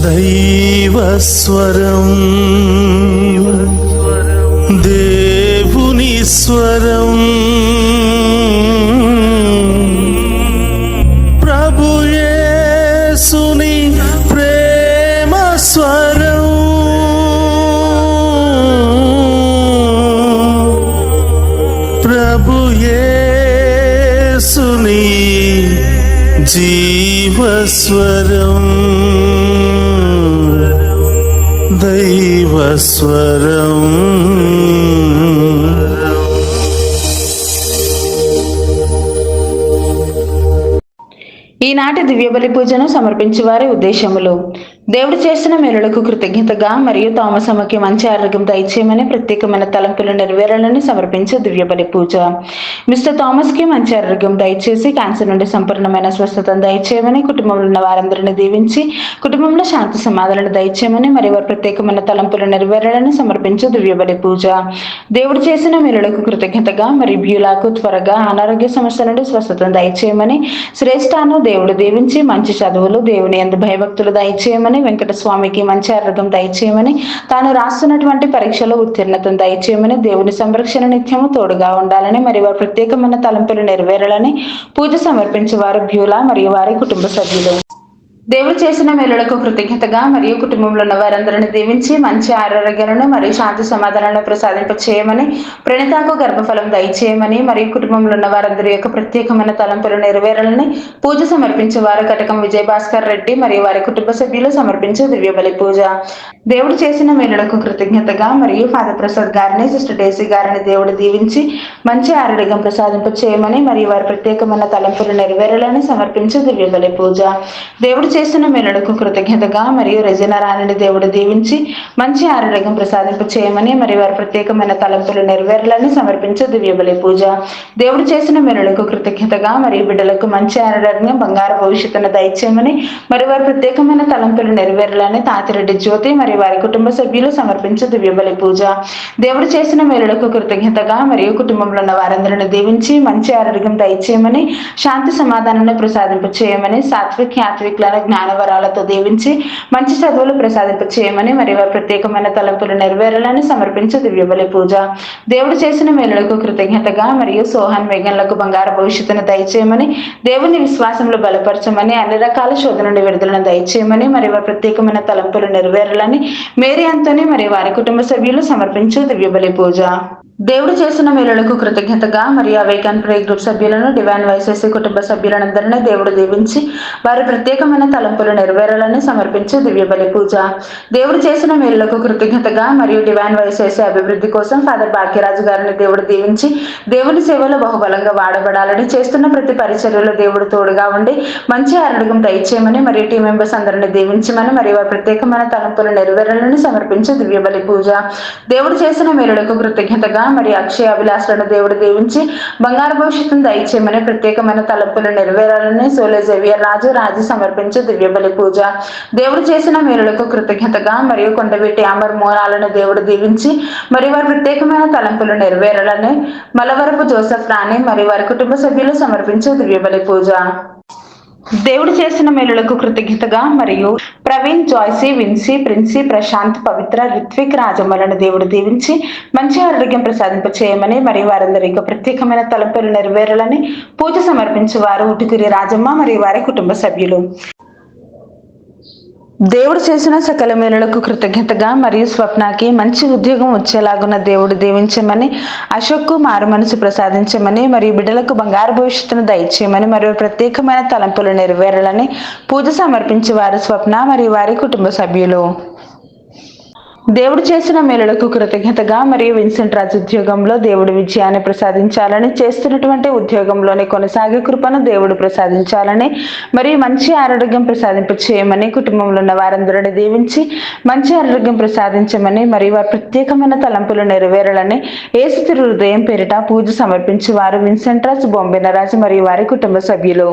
దైవస్వరం, దేవుని స్వరం, ప్రభు యేసుని ప్రేమ స్వరం, ప్రభు యేసుని జీవస్వరం, దైవస్వరం. ఈనాటి దివ్యబలి పూజను సమర్పించే వారి ఉద్దేశములు: దేవుడు చేసిన మేలులకు కృతజ్ఞతగా మరియు తామసమ్మకి మంచి ఆరోగ్యం దయచేయమని ప్రత్యేకమైన తలంపులు నెరవేరాలని సమర్పించే దివ్యబలి పూజ. మిస్టర్ థామస్ కి మంచి ఆరోగ్యం దయచేసి క్యాన్సర్ నుండి సంపూర్ణమైన స్వస్థతను దయచేయమని, కుటుంబంలో ఉన్న వారందరిని దీవించి కుటుంబంలో శాంతి సమాధానాలు దయచేయమని మరియు వారి ప్రత్యేకమైన తలంపులు నెరవేరాలని సమర్పించే దివ్యబలి పూజ. దేవుడు చేసిన మేలులకు కృతజ్ఞతగా మరియు బ్యూలాకు త్వరగా అనారోగ్య సమస్య నుండి స్వస్థతను దయచేయమని, శ్రేష్ఠాను దేవుడు దీవించి మంచి చదువులు, దేవుని యందు భయభక్తులు దయచేయమని, వెంకటస్వామికి మంచి ఆరోగ్యం దయచేయమని, తాను రాస్తున్నటువంటి పరీక్షలో ఉత్తీర్ణతను దయచేయమని, దేవుని సంరక్షణ నిత్యము తోడుగా ఉండాలని మరియు వారి ప్రత్యేకమైన తలంపులు నెరవేరాలని పూజ సమర్పించే వారు బ్యూలా మరియు వారి కుటుంబ సభ్యులు. దేవుడు చేసిన మేలులకు కృతజ్ఞతగా మరియు కుటుంబంలో ఉన్న వారందరిని దీవించి మంచి ఆరోగ్యాలను మరియు శాంతి సమాధానాలను ప్రసాదింప చేయమని, ప్రణితాకు గర్భఫలం దయచేయమని మరియు కుటుంబంలో ఉన్న వారందరి యొక్క ప్రత్యేకమైన తలంపులు నెరవేరాలని పూజ సమర్పించే వారు కటకం విజయభాస్కర్ రెడ్డి మరియు వారి కుటుంబ సభ్యులు సమర్పించే దివ్యబలి పూజ. దేవుడు చేసిన మేలులకు కృతజ్ఞతగా మరియు ఫాదర్ ప్రసాద్ గారిని, సిస్టర్ డేసీ గారిని దేవుడు దీవించి మంచి ఆరోగ్యం ప్రసాదింప చేయమని మరియు వారి ప్రత్యేకమైన తలంపులు నెరవేరాలని సమర్పించే దివ్యబలి పూజ. దేవుడు చేసిన మేలులకు కృతజ్ఞతగా మరియు రెజినా రాణిని దేవుడు దీవించి మంచి ఆరోగ్యం ప్రసాదింప చేయమని మరియు వారి ప్రత్యేకమైన తలంపులు నెరవేరాలని సమర్పించే దివ్యబలి పూజ. దేవుడు చేసిన మేలులకు కృతజ్ఞతగా మరియు బిడ్డలకు మంచి ఆరోగ్యం, బంగారు భవిష్యత్తును దయచేయమని మరియు వారి ప్రత్యేకమైన తలంపులు నెరవేరాలని తాతిరెడ్డి జ్యోతి మరియు వారి కుటుంబ సభ్యులు సమర్పించే దివ్యబలి పూజ. దేవుడు చేసిన మేలులకు కృతజ్ఞతగా మరియు కుటుంబంలో ఉన్న వారందరిని దీవించి మంచి ఆరోగ్యం దయచేయమని, శాంతి సమాధానాన్ని ప్రసాదింప చేయమని, సాత్విక్ యాత్వికులను జ్ఞానవరాలతో దీవించి మంచి చదువులు ప్రసాదింప చేయమని మరియు వారి ప్రత్యేకమైన తలంపులు నెరవేరాలని సమర్పించే దివ్యబలి పూజ. దేవుడు చేసిన మేలులకు కృతజ్ఞతగా మరియు సోహన్ మేఘన్లకు బంగారు భవిష్యత్తును దయచేయమని, దేవుని విశ్వాసంలో బలపరచమని, అన్ని రకాల శోధన నుండి విడుదలను దయచేయమని మరియు వారి ప్రత్యేకమైన తలంపులు నెరవేరాలని మేరీ అంతోని మరియు వారి కుటుంబ సభ్యులు సమర్పించే దివ్యబలి పూజ. దేవుడు చేసిన మేలులకు కృతజ్ఞతగా మరియు అవేకన్ ప్రే గ్రూప్ సభ్యులను, డివైన్ వైసెస్ కుటుంబ సభ్యులందరినీ దేవుడు దీవించి వారి ప్రత్యేకమైన తలంపులు నెరవేరాలని సమర్పించే దివ్యబలి పూజ. దేవుడు చేసిన మేలులకు కృతజ్ఞతగా మరియు డివైన్ వైసెస్ అభివృద్ధి కోసం ఫాదర్ భాగ్యరాజు గారిని దేవుడు దీవించి దేవుని సేవలో బహుబలంగా వాడబడాలని, చేస్తున్న ప్రతి పరిచర్యలో దేవుడు తోడుగా ఉండి మంచి ఆరోగ్యం దయచేయమని మరియు టీం మెంబర్స్ అందరినీ దీవించమని మరియు వారి ప్రత్యేకమైన తలంపులు నెరవేరాలని సమర్పించే దివ్యబలి పూజ. దేవుడు చేసిన మేలులకు కృతజ్ఞతగా మరియు అక్షయ అభిలాషలను దేవుడు దీవించి బంగారు భవిష్యత్తును దయచేయమని, ప్రత్యేకమైన తలంపులు నెరవేరాలని సోలే జేవియర్ రాజు సమర్పించే దివ్యబలి పూజ. దేవుడు చేసిన మేలులకు కృతజ్ఞతగా మరియు కొండవీటి అమర్ మోనాలను దేవుడు దీవించి మరియు వారి ప్రత్యేకమైన తలంపులు నెరవేరాలని మలవరపు జోసెఫ్ రాణి మరియు వారి కుటుంబ సభ్యులు సమర్పించే దివ్యబలి పూజ. దేవుడు చేసిన మేలులకు కృతజ్ఞతగా మరియు ప్రవీణ్, జాయ్సీ, విన్సీ, ప్రిన్సీ, ప్రశాంత్, పవిత్ర, రిత్విక్, రాజమ్మలను దేవుడు దీవించి మంచి ఆరోగ్యం ప్రసాదింప చేయమని మరియు వారందరికీ ప్రత్యేకమైన తలంపులు నెరవేరాలని పూజ సమర్పించే వారు ఉటుకురి రాజమ్మ మరియు వారి కుటుంబ సభ్యులు. దేవుడు చేసిన సకల మేలులకు కృతజ్ఞతగా మరియు స్వప్నకి మంచి ఉద్యోగం వచ్చేలాగున్న దేవుడు దీవించమని, అశోక్కు మారు మనసు ప్రసాదించమని మరియు బిడ్డలకు బంగారు భవిష్యత్తును దయచేయమని మరియు ప్రత్యేకమైన తలంపులు నెరవేరాలని పూజ సమర్పించే వారు స్వప్న మరియు వారి కుటుంబ సభ్యులు. దేవుడు చేసిన మేలులకు కృతజ్ఞతగా మరియు విన్సెంట్ రాజు ఉద్యోగంలో దేవుడు విజయాన్ని ప్రసాదించాలని, చేస్తున్నటువంటి ఉద్యోగంలోని కొనసాగే కృపను దేవుడు ప్రసాదించాలని మరియు మంచి ఆరోగ్యం ప్రసాదింప చేయమని, కుటుంబంలో ఉన్న వారందరిని దీవించి మంచి ఆరోగ్యం ప్రసాదించమని మరియు వారి ప్రత్యేకమైన తలంపులు నెరవేరాలని యేసు తిరు హృదయం పేరిట పూజ సమర్పించే వారు విన్సెంట్ రాజు, బొంబెన రాజు మరియు వారి కుటుంబ సభ్యులు.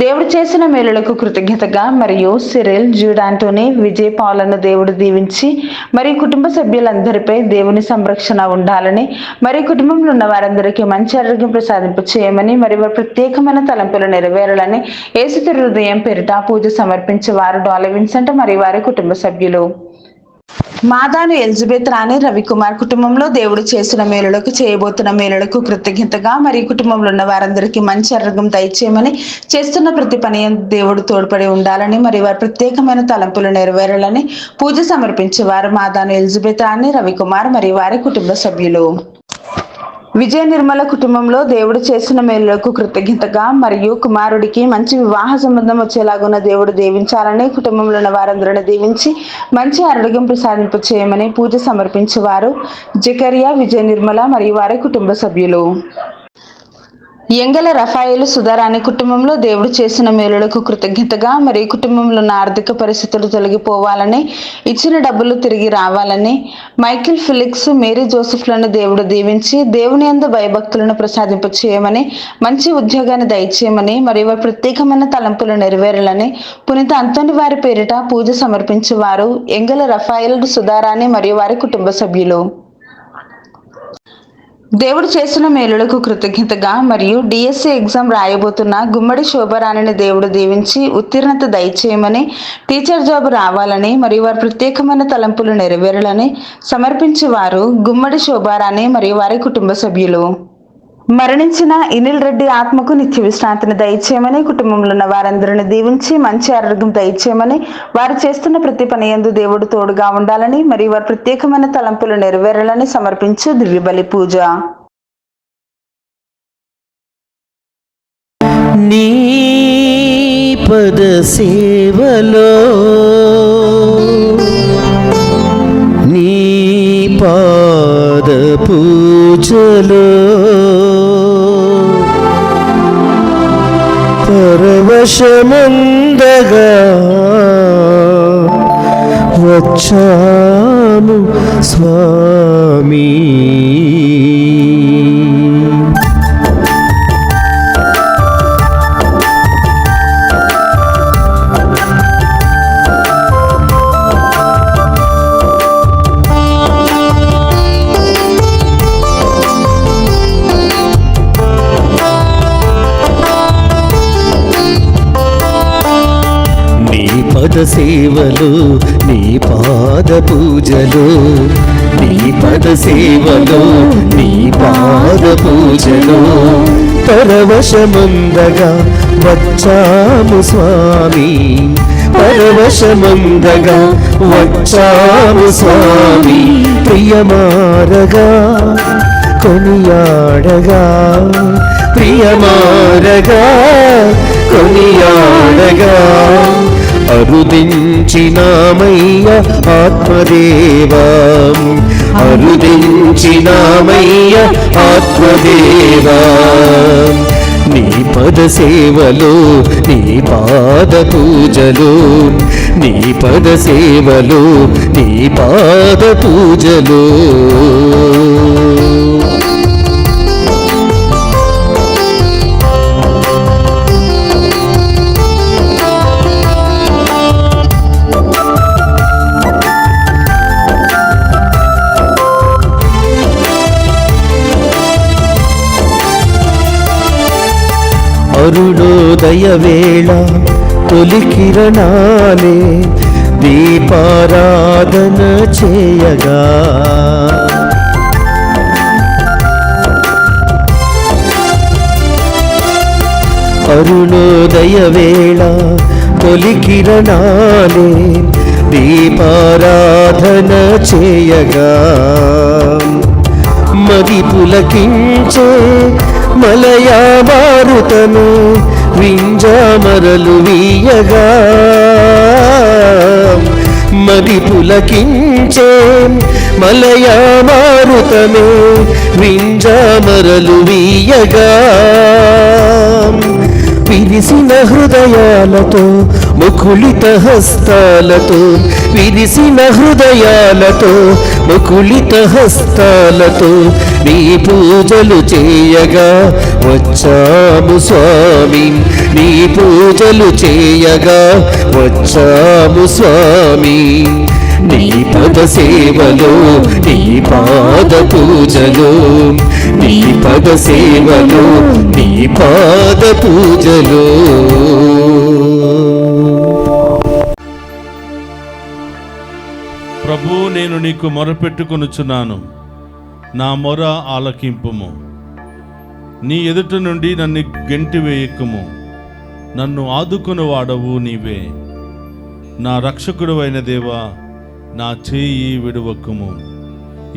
దేవుడు చేసిన మేలులకు కృతజ్ఞతగా మరియు సిరిల్, జూడాంటోని, విజయ్, పాలను దేవుడు దీవించి మరియు కుటుంబ సభ్యులందరిపై దేవుని సంరక్షణ ఉండాలని మరియు కుటుంబంలో ఉన్న వారందరికీ మంచి ఆరోగ్యం ప్రసాదింపు చేయమని మరియు వారి ప్రత్యేకమైన తలంపులు నెరవేరాలని యేసు హృదయం పేరిట పూజ సమర్పించే వారు డాలర్ విన్సెంట్ మరియు వారి కుటుంబ సభ్యులు. మాదాను ఎలిజబెత్ రాణి రవికుమార్ కుటుంబంలో దేవుడు చేసిన మేలులకు చేయబోతున్న మేలులకు కృతజ్ఞతగా మరియు కుటుంబంలో ఉన్న వారందరికీ మంచి ఆరోగ్యం దయచేయమని చేస్తున్న ప్రతి పని దేవుడు తోడ్పడి ఉండాలని మరియు వారి ప్రత్యేకమైన తలంపులు నెరవేరాలని పూజ సమర్పించేవారు మాదాను ఎలిజబెత్ రాణి రవికుమార్ మరియు వారి కుటుంబ సభ్యులు. విజయ నిర్మల కుటుంబంలో దేవుడు చేసిన మేలులకు కృతజ్ఞతగా మరియు కుమారుడికి మంచి వివాహ సంబంధం వచ్చేలాగున్న దేవుడు దీవించాలని కుటుంబంలో ఉన్న వారందరిని దీవించి మంచి ఆరోగ్యం ప్రసాదింపు చేయమని పూజ సమర్పించేవారు జకరియా, విజయ నిర్మల మరియు వారి కుటుంబ సభ్యులు. ఎంగల రఫాయేలు సుధారాణి కుటుంబంలో దేవుడు చేసిన మేలులకు కృతజ్ఞతగా మరియు కుటుంబంలో ఉన్న ఆర్థిక పరిస్థితులు తొలగిపోవాలని, ఇచ్చిన డబ్బులు తిరిగి రావాలని, మైకిల్, ఫిలిక్స్, మేరీ జోసెఫ్లను దేవుడు దీవించి దేవుని యందు భయభక్తులను ప్రసాదింప చేయమని, మంచి ఉద్యోగాన్ని దయచేయమని మరియు వారి ప్రత్యేకమైన తలంపులు నెరవేరాలని పునీత అంతోని వారి పేరిట పూజ సమర్పించేవారు ఎంగల రఫాయేలు సుధారాణి మరియు వారి కుటుంబ సభ్యులు. దేవుడు చేసిన మేలులకు కృతజ్ఞతగా మరియు డిఎస్సి ఎగ్జామ్ రాయబోతున్న గుమ్మడి శోభరాణిని దేవుడు దీవించి ఉత్తీర్ణత దయచేయమని, టీచర్ జాబ్ రావాలని మరియు వారి ప్రత్యేకమైన తలంపులు నెరవేరాలని సమర్పించేవారు గుమ్మడి శోభారాణి మరియు వారి కుటుంబ సభ్యులు. మరణించిన ఇనిల్ రెడ్డి ఆత్మకు నిత్య విశ్రాంతిని దయచేయమని కుటుంబంలో ఉన్న వారందరిని దీవించి మంచి ఆరోగ్యం దయచేయమని, వారు చేస్తున్న ప్రతి పని యందు దేవుడు తోడుగా ఉండాలని మరియు వారి ప్రత్యేకమైన తలంపులు నెరవేరాలని సమర్పించు దివ్యబలి పూజ. నీ పద సేవలో నీ పాద పూజలో పరవశమందగా వచ్చాము స్వామి. పద సేవలు నీ పాద పూజలు, నీ పద సేవలు నీ పాద పూజలు పరవశమందగా వచ్చాము స్వామి, పరవశమందగా వచ్చాము స్వామి. ప్రియమారగా కొనియాడగా, ప్రియమారగా కొనియాడగా అరుదించినామయ్య ఆత్మదేవా, అరుదించినామయ్య ఆత్మదేవా. నీ పద సేవలు నీ పాద పూజలు, నీ పద సేవలు నీ పాద పూజలు. అరుణోదయ వేళ తొలి కిరణాలే దీపారాధన చేయగా, అరుణోదయ వేళ తొలి కిరణాలే దీపారాధన చేయగా, మది పులకించే మలయా మారుతను వింజామరలు వీయగా, మది పులకించే మలయా మారుతను వింజామరలు వీయగా, విరిసిన హృదయాలతో ముకుళిత హస్తాలతో, విరిసిన హృదయాలతో ముకుళిత హస్తాలతో నీ పూజలు చేయగా వచ్చాము స్వామి, నీ పూజలు చేయగా వచ్చాము స్వామి. నీ పద సేవలో నీ పాద పూజలో, నీ పద సేవలో నీ పాద పూజలో. ప్రభు, నేను నీకు మొరపెట్టుకొనుచున్నాను, నా మొర ఆలకింపుము. నీ ఎదుట నుండి నన్ను గెంటివేయకుము. నన్ను ఆదుకుని వాడవు నీవే. నా రక్షకుడు అయిన దేవా, నా చేయి విడువకుము.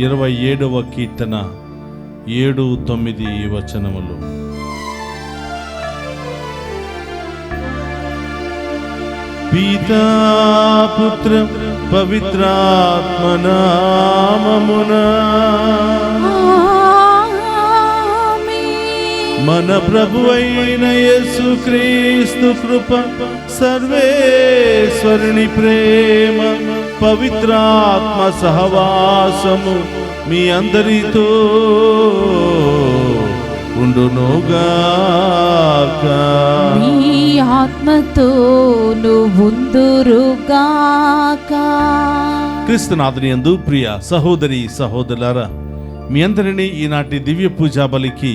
27వ కీర్తన 7-9 వచనములు. పితా పుత్ర పవిత్రాత్మ నామమున మన ప్రభు అయిన యేసుక్రీస్తు కృప, సర్వేశ్వరుని ప్రేమ, పవిత్రాత్మ సహవాసము మీ అందరితో ఉండునుగాక. మీ ఆత్మతోను ఉందురుగాక. క్రీస్తునాథుని యందు ప్రియ సహోదరి సహోదరులారా, మీ అందరినీ ఈనాటి దివ్య పూజా బలికి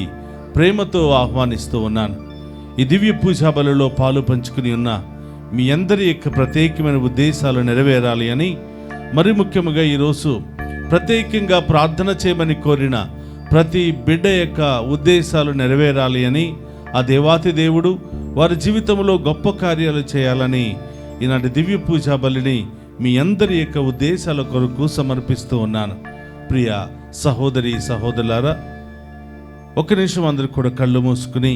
ప్రేమతో ఆహ్వానిస్తూ ఉన్నాను. ఈ దివ్య పూజా బలిలో పాలు పంచుకుని ఉన్న మీ అందరి యొక్క ప్రత్యేకమైన ఉద్దేశాలు నెరవేరాలి అని, మరి ముఖ్యంగా ఈరోజు ప్రత్యేకంగా ప్రార్థన చేయమని కోరిన ప్రతి బిడ్డ యొక్క ఉద్దేశాలు నెరవేరాలి అని, ఆ దేవాతి దేవుడు వారి జీవితంలో గొప్ప కార్యాలు చేయాలని ఈనాటి దివ్య పూజా బలిని మీ అందరి యొక్క ఉద్దేశాల కొరకు సమర్పిస్తూ ఉన్నాను. ప్రియ సహోదరి సహోదరులారా, ఒక నిమిషం అందరూ కూడా కళ్ళు మూసుకుని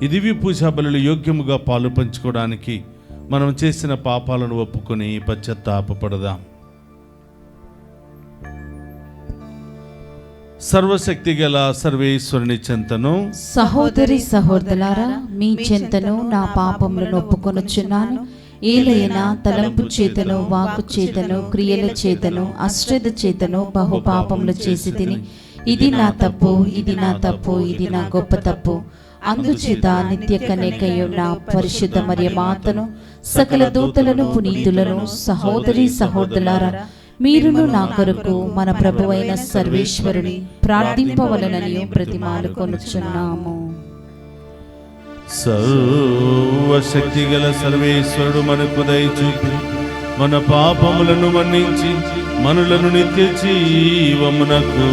ఈ దివ్య పూజా బలిలో యోగ్యముగా పాలు పంచుకోవడానికి మనం చేసిన పాపాలను ఒప్పుకొని పశ్చాత్తాపపడదాం. సర్వశక్తి గల సర్వేశ్వరుని చెంతను, సహోదరి సహోదరులారా, మీ చెంతను నా పాపములను ఒప్పుకొనుచున్నాను. ఏలైనా తలంపు చేతను, వాక్కు చేతను, క్రియల చేతను, అశ్రద్ధ చేతను బహు పాపములు చేసి తిని, ఇది నా తప్పు, ఇది నా తప్పు, ఇది నా గొప్ప తప్పు. అందుచేత నిత్య కన్యకయు నా పరిశుద్ధ మరియ మాతను, సకల దూతలను, పునీతులను, సహోదరి సహోదరులారా, మీరును నా కొరకు మన ప్రభువైన సర్వేశ్వరుని ప్రార్థింపవలనని ప్రతిమాలుకొనుచున్నాము. సర్వశక్తి గల సర్వేశ్వరుడు మనకు దయచూపి మన పాపములను మన్నించి మనులను నిత్య జీవమునకు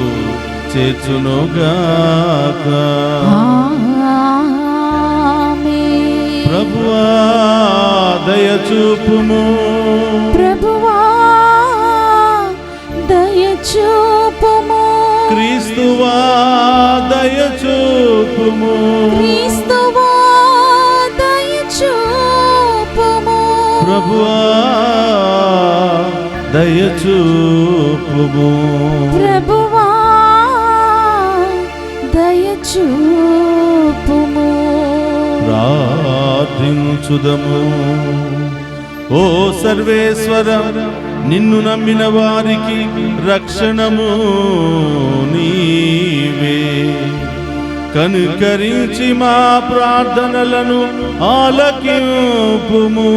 చేర్చునుగాక. ఆమేన్. ప్రభువా దయచూపుము, ప్రభువా దయచూపుము, క్రీస్తువా దయచూపుము, క్రీస్తువా దయచూపుము, ప్రభువా దయచూపుము, ప్రభువా దయచూపుము. ప్రార్థించుదము. ఓ సర్వేశ్వర, నిన్ను నమ్మిన వారికి రక్షణము నీవే. కనుకరించి మా ప్రార్థనలను ఆలకింపుము.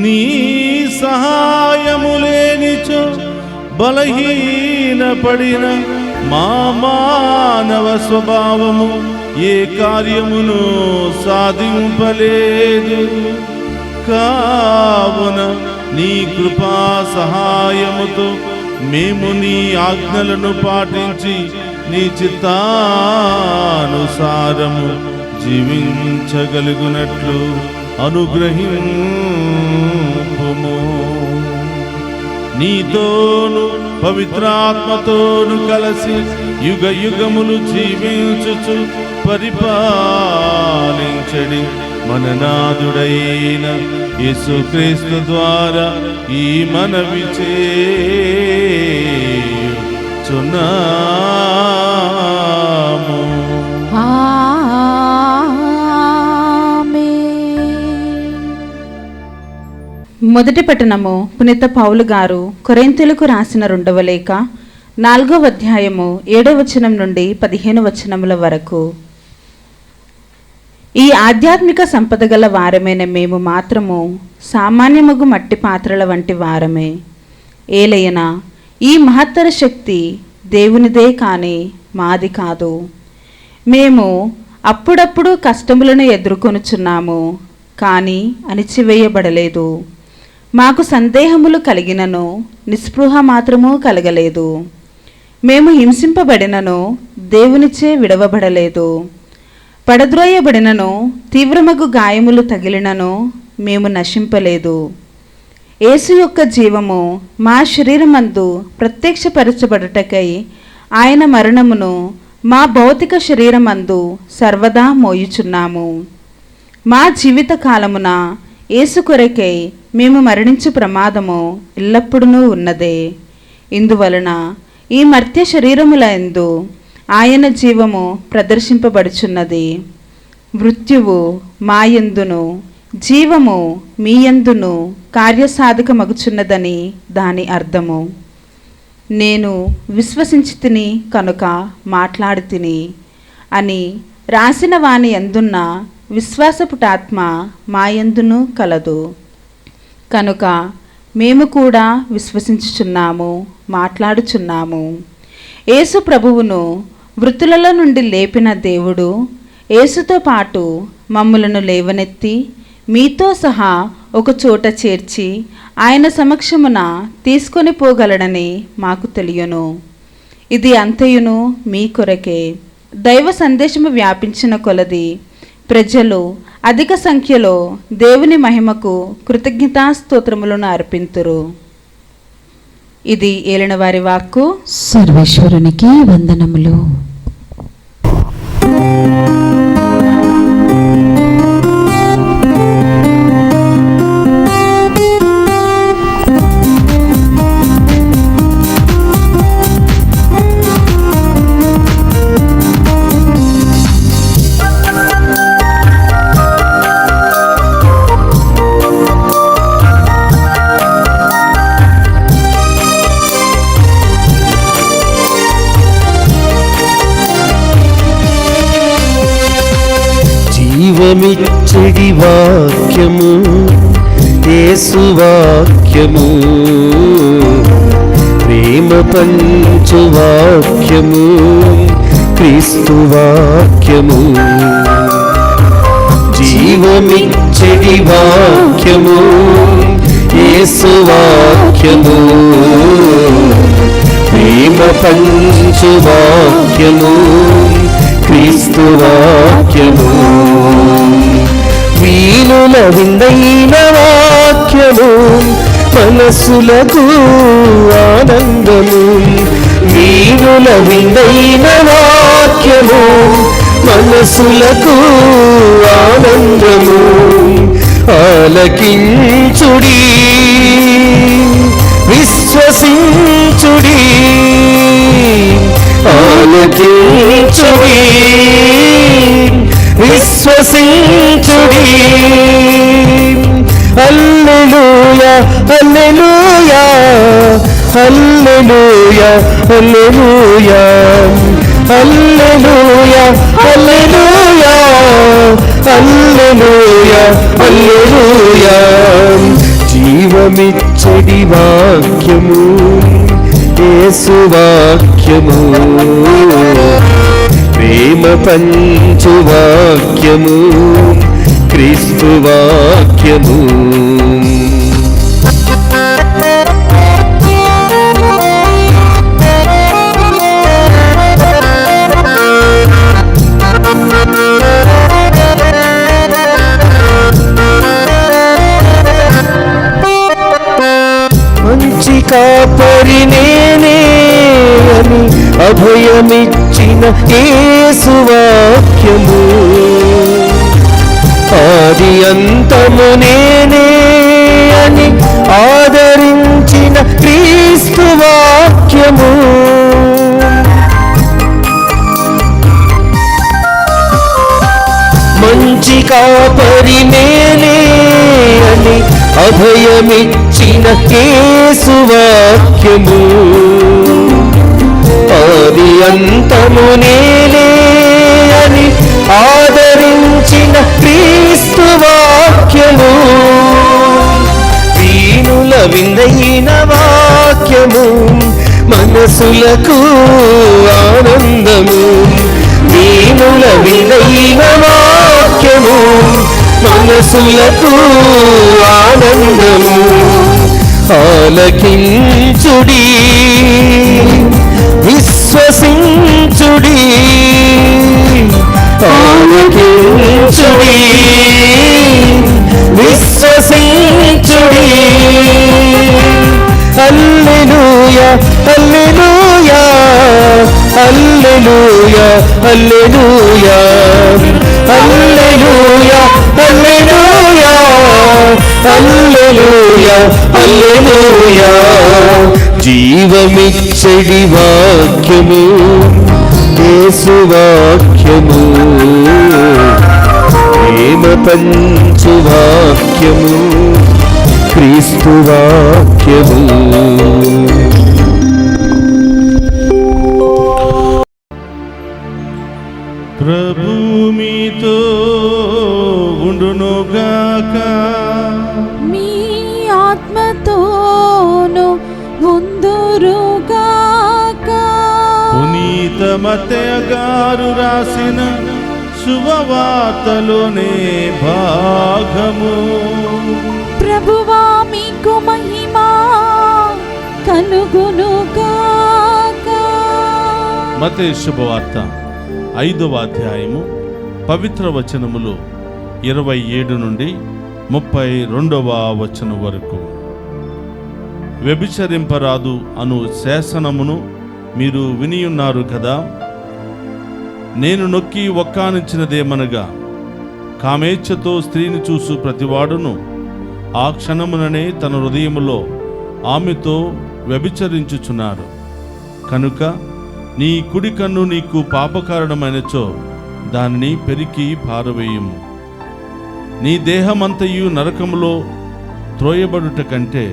నీ సహాయము లేనిచో బలహీనపడిన మా మానవ స్వభావము ఏ కార్యమును సాధింపలేదు. కావున నీ కృపా సహాయముతో మేము నీ ఆజ్ఞలను పాటించి నీ చిత్తానుసారము జీవించగలుగునట్లు అనుగ్రహింపుము. నీతోను పవిత్రాత్మతోను కలిసి యుగ యుగములు జీవించుచు పరిపాలించడి మన నాథుడైన యేసుక్రీస్తు ద్వారా ఈ మనవి చేయుచున్నాము. మొదటి పట్టణము పునీత పౌలు గారు కొరింథీయులకు రాసిన 2వ లేఖ 4వ అధ్యాయము 7వ వచనం నుండి 15వ వచనముల వరకు. ఈ ఆధ్యాత్మిక సంపద గల వారమైన మేము మాత్రము సామాన్యమగు మట్టి పాత్రల వంటి వారమే. ఏలయనా ఈ మహత్తర శక్తి దేవునిదే కానీ మాది కాదు. మేము అప్పుడప్పుడు కష్టములను ఎదుర్కొనుచున్నాము, కానీ అణిచివేయబడలేదు. మాకు సందేహములు కలిగినను నిస్పృహ మాత్రము కలగలేదు. మేము హింసింపబడినను దేవునిచే విడవబడలేదు. పడద్రోయబడినను తీవ్రమగు గాయములు తగిలినను మేము నశింపలేదు. యేసు యొక్క జీవము మా శరీరమందు ప్రత్యక్షపరచబడుటకై ఆయన మరణమును మా భౌతిక శరీరమందు సర్వదా మోయుచున్నాము. మా జీవిత కాలమున యేసు కొరకై మేము మరణించు ప్రమాదము ఎల్లప్పుడూ ఉన్నదే. ఇందువలన ఈ మర్త్య శరీరములందు ఆయన జీవము ప్రదర్శింపబడుచున్నది. మృత్యువు మాయందును జీవము మీయందును కార్యసాధకమగుచున్నదని దాని అర్థము. నేను విశ్వసించి తిని కనుక మాట్లాడి తిని అని రాసిన వాని యందున్న విశ్వాసపుటాత్మ మాయందును కలదు. కనుక మేము కూడా విశ్వసించుచున్నాము, మాట్లాడుచున్నాము. యేసు ప్రభువును మృతులలో నుండి లేపిన దేవుడు యేసుతో పాటు మమ్ములను లేవనెత్తి మీతో సహా ఒక చోట చేర్చి ఆయన సమక్షమున తీసుకొని పోగలడని మాకు తెలియను. ఇది అంతయును మీ కొరకే. దైవ సందేశము వ్యాపించిన కొలది ప్రజలు అధిక సంఖ్యలో దేవుని మహిమకు కృతజ్ఞతాస్తోత్రములను అర్పింతురు. ఇది ఏలిన వారి వాక్కు. సర్వేశ్వరునికి వందనములు. జీవమిచ్చడి వాక్యము యేసు వాక్యము, ప్రేమ పంచు వాక్యము క్రీస్తు వాక్యము. జీవమిచ్చడి వాక్యము యేసు వాక్యము, ప్రేమ పంచు వాక్యము క్రీస్తు వాక్యము. వీణుల విందైన వాక్యము మనసులకు ఆనందము. వీణుల విందైన వాక్యము మనసులకు ఆనందము. ఆలకించుడి, విశ్వసించుడి, ఆలకించుడి, విశ్వసించుడి. హల్లెలూయా హల్లెలూయా హల్లెలూయా హల్లెలూయా హల్లెలూయా హల్లెలూయా హల్లెలూయా హల్లెలూయా. జీవమిచ్చడి వాక్యము యేసు వాక్యము, ప్రేమ పంచు వాక్యము క్రీస్తు వాక్యము. మంచి కాపరి నేనే అని అభయమిచ్చిన యేసు వాక్యము, ఆది అంతము నేనే అని ఆదరించిన క్రీస్తు వాక్యము. మంచి కాపరి నేనే అని అభయమిచ్చిన యేసు వాక్యము, ఆది అంతము నేనే అని ఆదరించిన వివరించిన క్రీస్తు వాక్యము, దీనుల విందైన వాక్యము, మనసులకు ఆనందము. దీనుల విందైన వాక్యము, మనసులకు ఆనందము. ఆలకించుడి, విశ్వసించుడి, ఆలకించుడి, విశ్వసించుడి. హల్లెలూయా హల్లెలూయా హల్లెలూయా హల్లెలూయా హల్లెలూయా హల్లెలూయా హల్లెలూయా హల్లెలూయా. జీవమిచ్చడి వాక్యము యేసు వాక్యము, ప్రేమ పంచు వాక్యము క్రీస్తు వాక్యము. ప్రభు మీతో ఉండునుగాక. మీ ఆత్మతోను ఉందురుగాక. పునీత మత్తయి గారు రాసిన శుభవార్తలోనే భాగము. ప్రభువా మీకు మహిమా కలుగునుగాక. మత్తయి శుభవార్త 5వ అధ్యాయము పవిత్ర వచనములు 27 నుండి 32వ వచనం వరకు. వ్యభిచరింపరాదు అను శాసనమును మీరు వినియున్నారు కదా. నేను నొక్కి ఒక్కానించినదేమనగా, కామేచ్ఛతో స్త్రీని చూసు ప్రతివాడును ఆ క్షణముననే తన హృదయములో ఆమెతో వ్యభిచరించుచున్నాడు. కనుక నీ కుడి కన్ను నీకు పాపకారణమైనచో దానిని పెరికి పారవేయుము. నీ దేహమంతయు నరకములో త్రోయబడుట కంటే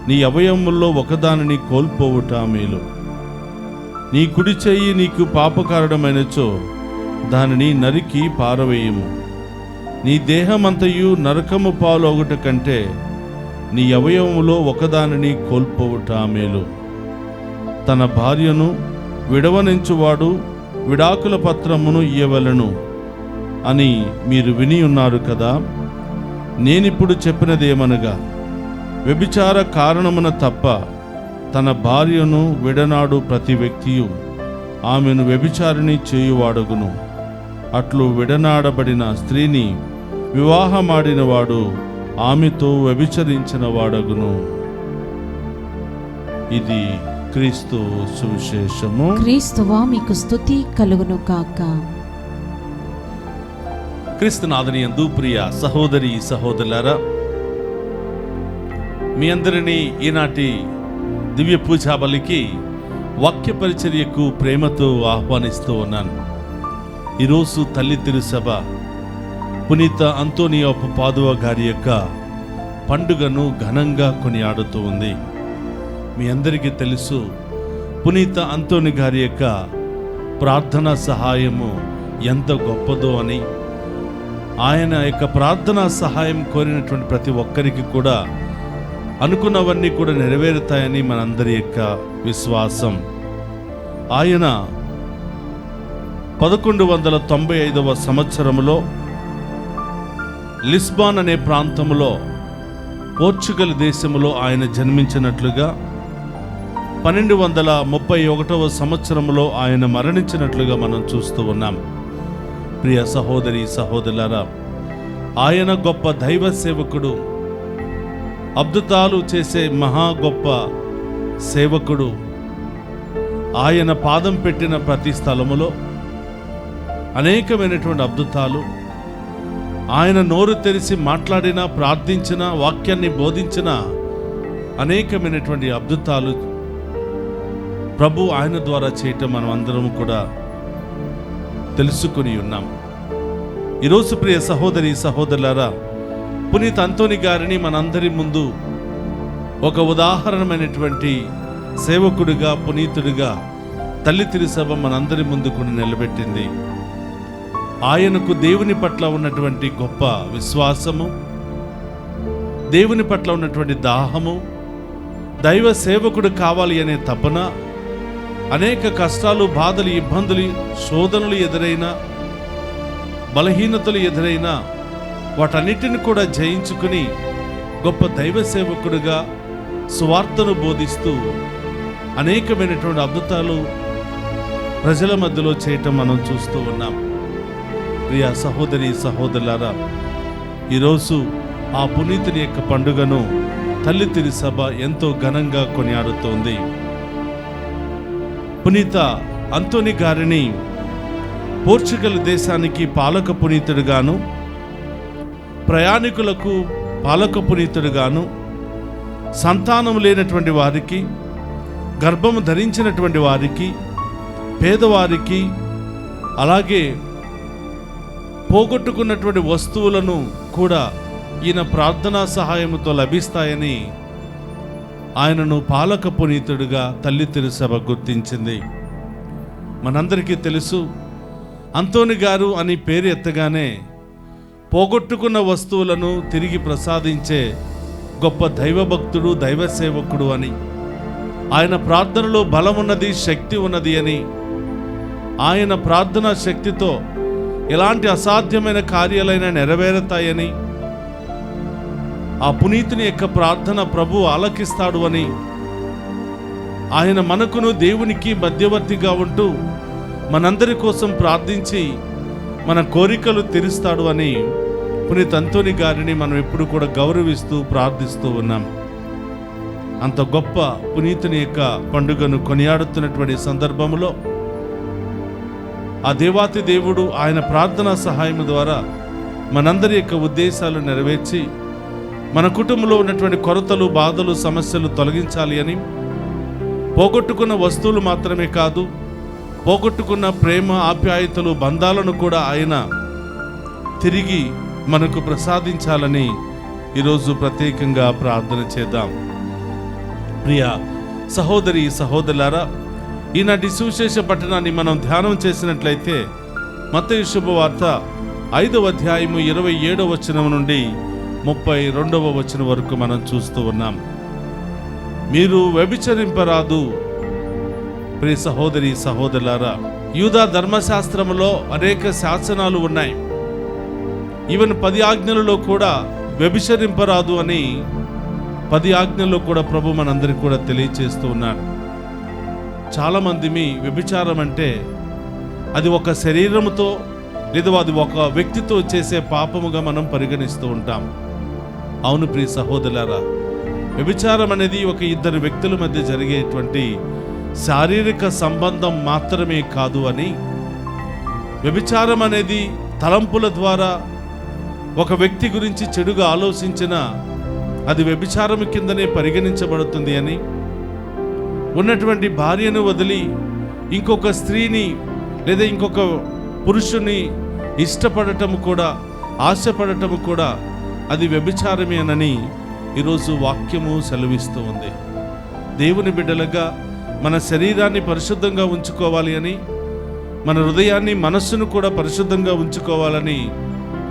నీ అవయవముల్లో ఒకదానిని కోల్పోవుట మేలు. నీ కుడి చెయ్యి నీకు పాపకారణమైనచో దానిని నరికి పారవేయుము. నీ దేహమంతయు నరకము పాలు ఒకట కంటే నీ అవయవములో ఒకదానిని కోల్పోవుట మేలు. తన భార్యను విడవనించువాడు విడాకుల పత్రమును ఇయ్యవలెను అని మీరు విని ఉన్నారు కదా. నేనిప్పుడు చెప్పినదేమనగా, వ్యభిచార కారణమున తప్ప తన భార్యను విడనాడు ప్రతి వ్యక్తియు ఆమెను వ్యభిచారిణి చేయువాడగును. అట్లు విడనాడబడిన స్త్రీని వివాహమాడినవాడు ఆమెతో వ్యభిచరించిన వాడగును. ఇది క్రీస్తు సువిశేషము. క్రీస్తువా మీకు స్తుతి కలుగును కాక. క్రీస్తునాథునియందు ప్రియ సహోదరి సహోదరులారా, మీ అందరినీ ఈనాటి దివ్య పూజా బలికి వాక్య పరిచర్యకు ప్రేమతో ఆహ్వానిస్తూ ఉన్నాను. ఈరోజు తల్లి తిరుసభ పునీత అంతోనియో పాదువా గారి యొక్క పండుగను ఘనంగా కొనియాడుతూ ఉంది. మీ అందరికీ తెలుసు, పునీత అంతోని గారి యొక్క ప్రార్థనా సహాయము ఎంత గొప్పదో అని. ఆయన యొక్క ప్రార్థనా సహాయం కోరినటువంటి ప్రతి ఒక్కరికి కూడా అనుకున్నవన్నీ కూడా నెరవేరుతాయని మనందరి యొక్క విశ్వాసం. ఆయన 1195వ సంవత్సరములో లిస్బాన్ అనే ప్రాంతంలో పోర్చుగల్ దేశములో ఆయన జన్మించినట్లుగా, 1231వ సంవత్సరంలో ఆయన మరణించినట్లుగా మనం చూస్తూ ఉన్నాం. ప్రియ సహోదరి సహోదరులారా, ఆయన గొప్ప దైవ సేవకుడు, అద్భుతాలు చేసే మహా గొప్ప సేవకుడు. ఆయన పాదం పెట్టిన ప్రతి స్థలములో అనేకమైనటువంటి అద్భుతాలు, ఆయన నోరు తెరిచి మాట్లాడిన, ప్రార్థించిన, వాక్యాన్ని బోధించిన అనేకమైనటువంటి అద్భుతాలు ప్రభు ఆయన ద్వారా చేయటం మనం అందరం కూడా తెలుసుకొని ఉన్నాం. ఈరోజు ప్రియ సహోదరి సహోదరులారా, పునీత అంతోని గారిని మనందరి ముందు ఒక ఉదాహరణమైనటువంటి సేవకుడిగా, పునీతుడిగా తల్లి తిరుసభ మనందరి ముందు కూడా నిలబెట్టింది. ఆయనకు దేవుని పట్ల ఉన్నటువంటి గొప్ప విశ్వాసము, దేవుని పట్ల ఉన్నటువంటి దాహము, దైవ సేవకుడు కావాలి అనే తపన, అనేక కష్టాలు, బాధలు, ఇబ్బందులు, శోధనలు ఎదురైనా, బలహీనతలు ఎదురైనా వాటన్నిటిని కూడా జయించుకుని గొప్ప దైవ సేవకుడిగా సువార్తను బోధిస్తూ అనేకమైనటువంటి అద్భుతాలు ప్రజల మధ్యలో చేయటం మనం చూస్తూ ఉన్నాం. ప్రియ సహోదరి సహోదరులారా, ఈరోజు ఆ పునీతుని యొక్క పండుగను తల్లి తిరుసభ ఎంతో ఘనంగా కొనియాడుతోంది. పునీత అంతోని గారిని పోర్చుగల్ దేశానికి పాలక పునీతుడుగాను, ప్రయాణికులకు పాలక పునీతుడుగాను, సంతానం లేనటువంటి వారికి, గర్భము ధరించినటువంటి వారికి, పేదవారికి, అలాగే పోగొట్టుకున్నటువంటి వస్తువులను కూడా ఈయన ప్రార్థనా సహాయంతో లభిస్తాయని ఆయనను పాలక పునీతుడిగా తల్లి తిరుసభ గుర్తించింది. మనందరికీ తెలుసు, అంతోని గారు అని పేరు ఎత్తగానే పోగొట్టుకున్న వస్తువులను తిరిగి ప్రసాదించే గొప్ప దైవభక్తుడు, దైవ సేవకుడు అని, ఆయన ప్రార్థనలో బలం ఉన్నది, శక్తి ఉన్నది అని, ఆయన ప్రార్థనా శక్తితో ఎలాంటి అసాధ్యమైన కార్యాలైనా నెరవేరుతాయని, ఆ పునీతుని యొక్క ప్రార్థన ప్రభు ఆలకిస్తాడు అని, ఆయన మనకును దేవునికి మధ్యవర్తిగా ఉంటూ మనందరి కోసం ప్రార్థించి మన కోరికలు తీరుస్తాడు అని పునీత అంతోని గారిని మనం ఎప్పుడు కూడా గౌరవిస్తూ ప్రార్థిస్తూ ఉన్నాం. అంత గొప్ప పునీతుని యొక్క పండుగను కొనియాడుతున్నటువంటి సందర్భంలో ఆ దేవాతి దేవుడు ఆయన ప్రార్థనా సహాయం ద్వారా మనందరి యొక్క ఉద్దేశాలు నెరవేర్చి మన కుటుంబంలో ఉన్నటువంటి కొరతలు, బాధలు, సమస్యలు తొలగించాలి అని, పోగొట్టుకున్న వస్తువులు మాత్రమే కాదు, పోగొట్టుకున్న ప్రేమ, ఆప్యాయతలు, బంధాలను కూడా ఆయన తిరిగి మనకు ప్రసాదించాలని ఈరోజు ప్రత్యేకంగా ప్రార్థన చేద్దాం. ప్రియ సహోదరి సహోదరులారా, ఈనాటి సువిశేష పట్టణాన్ని మనం ధ్యానం చేసినట్లయితే మత్తయి శుభవార్త 5వ అధ్యాయము 27వ వచనం నుండి 32వ వచనం వరకు మనం చూస్తూ ఉన్నాం. మీరు వ్యభిచరింపరాదు. ప్రియ సహోదరి సహోదరులారా, యూదా ధర్మశాస్త్రములో అనేక శాసనాలు ఉన్నాయి. ఈవెన్ 10 ఆజ్ఞలలో కూడా వ్యభిచరింపరాదు అని 10 ఆజ్ఞల్లో కూడా ప్రభు మనందరికీ కూడా తెలియచేస్తూ ఉన్నాడు. చాలామంది వ్యభిచారం అంటే అది ఒక శరీరముతో లేదా అది ఒక వ్యక్తితో చేసే పాపముగా మనం పరిగణిస్తూ ఉంటాం. అవును ప్రియ సహోదరులారా, వ్యభిచారం అనేది ఒక ఇద్దరు వ్యక్తుల మధ్య జరిగేటువంటి శారీరక సంబంధం మాత్రమే కాదు అని, వ్యభిచారం అనేది తలంపుల ద్వారా ఒక వ్యక్తి గురించి చెడుగా ఆలోచించిన అది వ్యభిచారం కిందనే పరిగణించబడుతుంది అని, ఉన్నటువంటి భార్యను వదిలి ఇంకొక స్త్రీని లేదా ఇంకొక పురుషుని ఇష్టపడటం కూడా, ఆశపడటం కూడా అది వ్యభిచారమేనని ఈరోజు వాక్యము సెలవిస్తూ ఉంది. దేవుని బిడ్డలుగా మన శరీరాన్ని పరిశుద్ధంగా ఉంచుకోవాలి అని, మన హృదయాన్ని, మనస్సును కూడా పరిశుద్ధంగా ఉంచుకోవాలని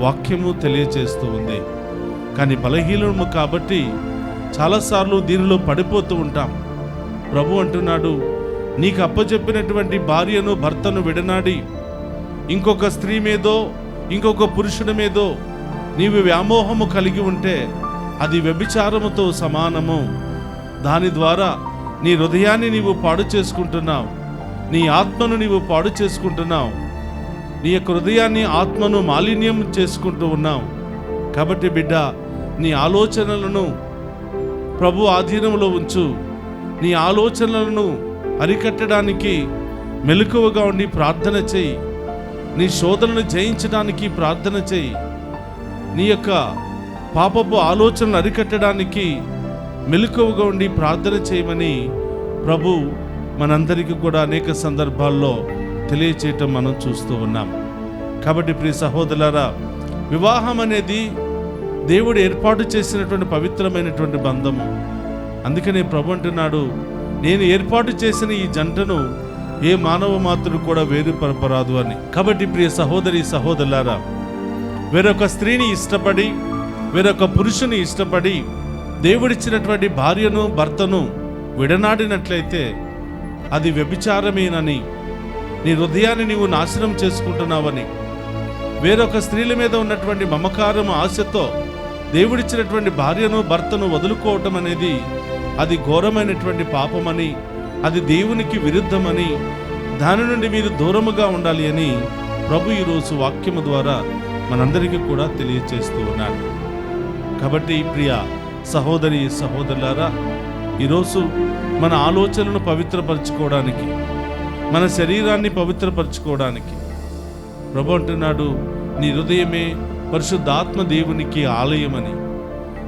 వాక్యము తెలియచేస్తూ ఉంది. కానీ బలహీనము కాబట్టి చాలాసార్లు దీనిలో పడిపోతూ ఉంటాం. ప్రభు అంటున్నాడు, నీకు అప్పచెప్పినటువంటి భార్యను, భర్తను విడనాడి ఇంకొక స్త్రీ మీదో, ఇంకొక పురుషుడి మీదో నీవు వ్యామోహము కలిగి ఉంటే అది వ్యభిచారముతో సమానము. దాని ద్వారా నీ హృదయాన్ని నీవు పాడు చేసుకుంటున్నావు, నీ ఆత్మను నీవు పాడు చేసుకుంటున్నావు, నీ యొక్క హృదయాన్ని, ఆత్మను మాలిన్యం చేసుకుంటూ ఉన్నావు. కాబట్టి బిడ్డ, నీ ఆలోచనలను ప్రభు ఆధీనంలో ఉంచు. నీ ఆలోచనలను అరికట్టడానికి మెలకువగా ఉండి ప్రార్థన చేయి. నీ శోధనను జయించడానికి ప్రార్థన చేయి. నీ యొక్క పాపపు ఆలోచనలు అరికట్టడానికి మెలకువగా ఉండి ప్రార్థన చేయమని ప్రభు మనందరికీ కూడా అనేక సందర్భాల్లో తెలియచేయటం మనం చూస్తూ ఉన్నాం. కాబట్టి ప్రియ సహోదరులారా, వివాహం అనేది దేవుడు ఏర్పాటు చేసినటువంటి పవిత్రమైనటువంటి బంధము. అందుకనే ప్రభు అంటున్నాడు, నేను ఏర్పాటు చేసిన ఈ జంటను ఏ మానవ మాత్రుడు కూడా వేరుపరపరాదు అని. కాబట్టి ప్రియ సహోదరి సహోదరులారా, వేరొక స్త్రీని ఇష్టపడి, వేరొక పురుషుని ఇష్టపడి దేవుడిచ్చినటువంటి భార్యను భర్తను విడనాడినట్లయితే అది వ్యభిచారమేనని, నీ హృదయాన్ని నీవు నాశనం చేసుకుంటున్నావని, వేరొక స్త్రీల మీద ఉన్నటువంటి మమకారం ఆశతో దేవుడిచ్చినటువంటి భార్యను భర్తను వదులుకోవటం అనేది అది ఘోరమైనటువంటి పాపమని, అది దేవునికి విరుద్ధమని, దాని నుండి మీరు దూరముగా ఉండాలి అని ప్రభు ఈరోజు వాక్యము ద్వారా మనందరికీ కూడా తెలియచేస్తూ ఉన్నాడు. కాబట్టి ప్రియ సహోదరి సహోదరులారా, ఈరోజు మన ఆలోచనలను పవిత్రపరచుకోవడానికి, మన శరీరాన్ని పవిత్రపరచుకోవడానికి ప్రభు అంటున్నాడు, నీ హృదయమే పరిశుద్ధాత్మ దేవునికి ఆలయమని.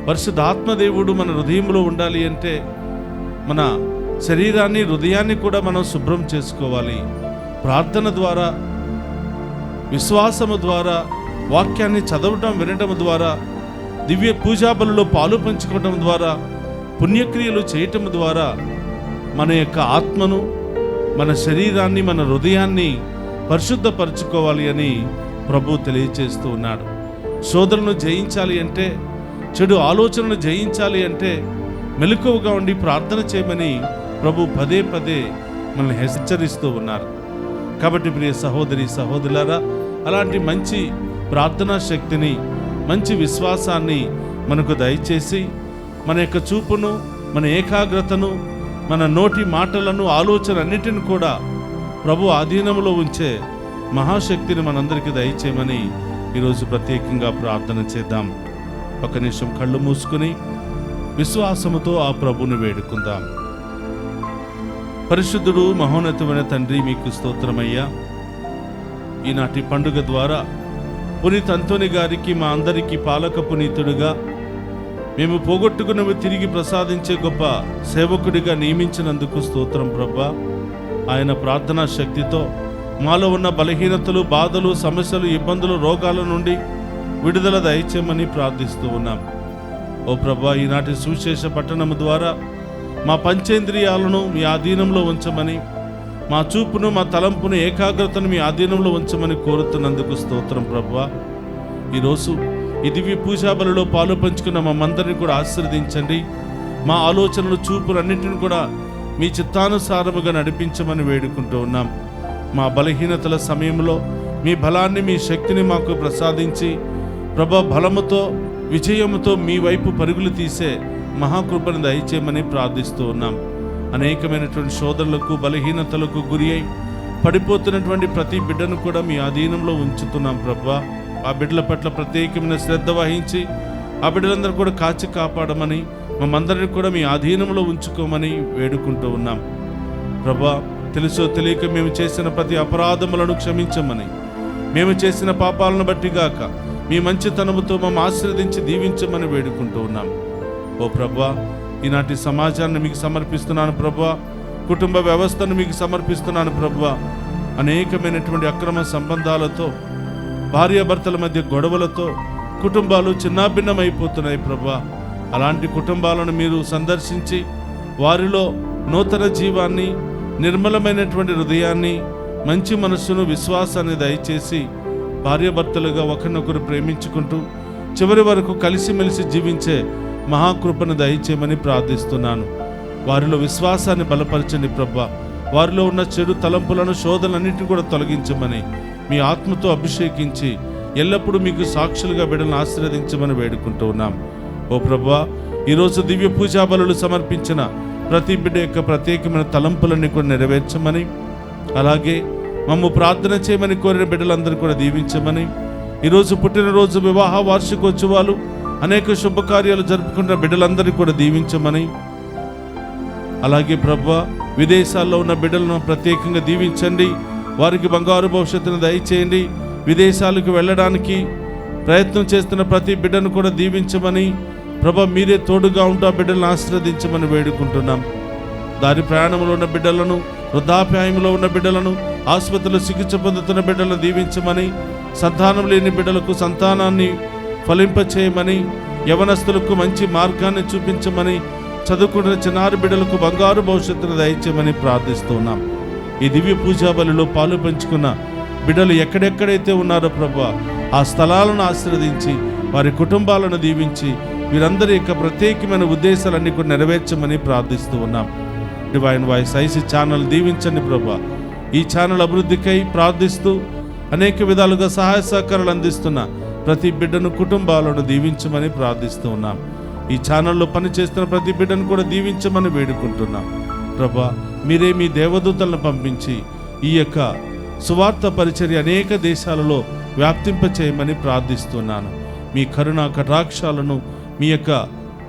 పరిశుద్ధాత్మ దేవుడు మన హృదయంలో ఉండాలి అంటే మన శరీరాన్ని, హృదయాన్ని కూడా మనం శుభ్రం చేసుకోవాలి. ప్రార్థన ద్వారా, విశ్వాసము ద్వారా, వాక్యాన్ని చదవటం వినటం ద్వారా, దివ్య పూజా బలులో పాలు పంచుకోవటం ద్వారా, పుణ్యక్రియలు చేయటం ద్వారా మన యొక్క ఆత్మను, మన శరీరాన్ని, మన హృదయాన్ని పరిశుద్ధపరచుకోవాలి అని ప్రభు తెలియచేస్తూ ఉన్నాడు. శోధనను జయించాలి అంటే, చెడు ఆలోచనను జయించాలి అంటే మెలకువగా ఉండి ప్రార్థన చేయమని ప్రభు పదే పదే మనల్ని హెచ్చరిస్తూ ఉన్నారు. కాబట్టి ప్రియ సహోదరి సహోదరులారా, అలాంటి మంచి ప్రార్థనా శక్తిని, మంచి విశ్వాసాన్ని మనకు దయచేసి మన యొక్క చూపును, మన ఏకాగ్రతను, మన నోటి మాటలను, ఆలోచన అన్నిటిని కూడా ప్రభు ఆధీనంలో ఉంచే మహాశక్తిని మనందరికీ దయచేయమని ఈరోజు ప్రత్యేకంగా ప్రార్థన చేద్దాం. ఒక నిమిషం కళ్ళు మూసుకుని విశ్వాసముతో ఆ ప్రభుని వేడుకుందాం. పరిశుద్ధుడు మహోన్నతమైన తండ్రి, మీకు స్తోత్రమయ్యా. ఈనాటి పండుగ ద్వారా పునీత్ అంతోని గారికి, మా అందరికీ పాలక పునీతుడుగా, మేము పోగొట్టుకున్నవి తిరిగి ప్రసాదించే గొప్ప సేవకుడిగా నియమించినందుకు స్తోత్రం ప్రభా. ఆయన ప్రార్థనా శక్తితో మాలో ఉన్న బలహీనతలు, బాధలు, సమస్యలు, ఇబ్బందులు, రోగాల నుండి విడుదల దయచేయమని ప్రార్థిస్తూ ఉన్నాం. ఓ ప్రభా, ఈనాటి సువిశేష పట్టణము ద్వారా మా పంచేంద్రియాలను మీ ఆధీనంలో ఉంచమని, మా చూపును, మా తలంపును, ఏకాగ్రతను మీ ఆధీనంలో ఉంచమని కోరుతున్నందుకు స్తోత్రం ప్రభువా. ఈరోజు ఈ దివ్య పూజా బలిలో పాలు పంచుకున్న మమ్మందరినీ కూడా ఆశీర్వదించండి. మా ఆలోచనలు, చూపులన్నింటిని కూడా మీ చిత్తానుసారముగా నడిపించమని వేడుకుంటూ ఉన్నాం. మా బలహీనతల సమయంలో మీ బలాన్ని, మీ శక్తిని మాకు ప్రసాదించి ప్రభా, బలముతో, విజయముతో మీ వైపు పరుగులు తీసే మహాకృపను దయచేయమని ప్రార్థిస్తూ ఉన్నాం. అనేకమైనటువంటి శోధనలకు, బలహీనతలకు గురి అయి పడిపోతున్నటువంటి ప్రతి బిడ్డను కూడా మీ ఆధీనంలో ఉంచుతున్నాం ప్రభా. ఆ బిడ్డల పట్ల ప్రత్యేకమైన శ్రద్ధ వహించి ఆ బిడ్డలందరూ కూడా కాచి కాపాడమని, మమ్మందరినీ కూడా మీ ఆధీనంలో ఉంచుకోమని వేడుకుంటూ ఉన్నాం ప్రభా. తెలుసో తెలియక మేము చేసిన ప్రతి అపరాధములను క్షమించమని, మేము చేసిన పాపాలను బట్టి గాక మీ మంచితనముతో మమ్మల్ని ఆశీర్వదించి దీవించమని వేడుకుంటూ ఉన్నాం. ఓ ప్రభా, ఈనాటి సమాజాన్ని మీకు సమర్పిస్తున్నాను ప్రభా. కుటుంబ వ్యవస్థను మీకు సమర్పిస్తున్నాను ప్రభా. అనేకమైనటువంటి అక్రమ సంబంధాలతో, భార్యాభర్తల మధ్య గొడవలతో కుటుంబాలు చిన్నాభిన్నమైపోతున్నాయి ప్రభా. అలాంటి కుటుంబాలను మీరు సందర్శించి వారిలో నూతన జీవాన్ని, నిర్మలమైనటువంటి హృదయాన్ని, మంచి మనస్సును, విశ్వాసాన్ని దయచేసి భార్యాభర్తలుగా ఒకరినొకరు ప్రేమించుకుంటూ చివరి వరకు కలిసిమెలిసి జీవించే మహాకృపను దయచేయమని ప్రార్థిస్తున్నాను. వారిలో విశ్వాసాన్ని బలపరచండి ప్రభా. వారిలో ఉన్న చెడు తలంపులను, శోధనలన్నింటినీ కూడా తొలగించమని, మీ ఆత్మతో అభిషేకించి ఎల్లప్పుడూ మీకు సాక్షులుగా బిడ్డలను ఆశీర్వదించమని వేడుకుంటూ ఉన్నాం. ఓ ప్రభా, ఈరోజు దివ్య పూజా బలులు సమర్పించిన ప్రతి బిడ్డ యొక్క ప్రత్యేకమైన తలంపులన్నీ కూడా నెరవేర్చమని, అలాగే మమ్ము ప్రార్థన చేయమని కోరిన బిడ్డలందరూ కూడా దీవించమని, ఈరోజు పుట్టినరోజు, వివాహ వార్షికోత్సవాలు, అనేక శుభకార్యాలు జరుపుకున్న బిడ్డలందరినీ కూడా దీవించమని, అలాగే ప్రభువా, విదేశాల్లో ఉన్న బిడ్డలను ప్రత్యేకంగా దీవించండి. వారికి బంగారు భవిష్యత్తును దయచేయండి. విదేశాలకు వెళ్ళడానికి ప్రయత్నం చేస్తున్న ప్రతి బిడ్డను కూడా దీవించమని ప్రభా, మీరే తోడుగా ఉంటూ బిడ్డలను ఆశీర్వదించమని వేడుకుంటున్నాం. దారి ప్రయాణంలో ఉన్న బిడ్డలను, వృద్ధాప్యాయంలో ఉన్న బిడ్డలను, ఆసుపత్రిలో చికిత్స పొందుతున్న బిడ్డలను దీవించమని, సంతానం లేని బిడ్డలకు సంతానాన్ని ఫలింపచేయమని, యవనస్తులకు మంచి మార్గాన్ని చూపించమని, చదువుకున్న చిన్నారి బిడ్డలకు బంగారు భవిష్యత్తును దయచేయమని ప్రార్థిస్తున్నాం. ఈ దివ్య పూజా బలిలో పాలు పంచుకున్న బిడ్డలు ఎక్కడెక్కడైతే ఉన్నారో ప్రభా, ఆ స్థలాలను ఆశీర్వదించి వారి కుటుంబాలను దీవించి వీరందరి యొక్క ప్రత్యేకమైన ఉద్దేశాలన్నీ కూడా నెరవేర్చమని ప్రార్థిస్తూ ఉన్నాం. డివైన్ వాయిస్ ఐసీ ఛానల్ దీవించండి ప్రభా. ఈ ఛానల్ అభివృద్ధికై ప్రార్థిస్తూ అనేక విధాలుగా సహాయ సహకారాలు అందిస్తున్న ప్రతి బిడ్డను కుటుంబాలను దీవించమని ప్రార్థిస్తూ ఉన్నాం. ఈ ఛానల్లో పనిచేస్తున్న ప్రతి బిడ్డను కూడా దీవించమని వేడుకుంటున్నాం ప్రభా. మీరే మీ దేవదూతలను పంపించి ఈ యొక్క సువార్త పరిచర్య అనేక దేశాలలో వ్యాప్తింపచేయమని ప్రార్థిస్తున్నాను. మీ కరుణ కటాక్షాలను, మీ యొక్క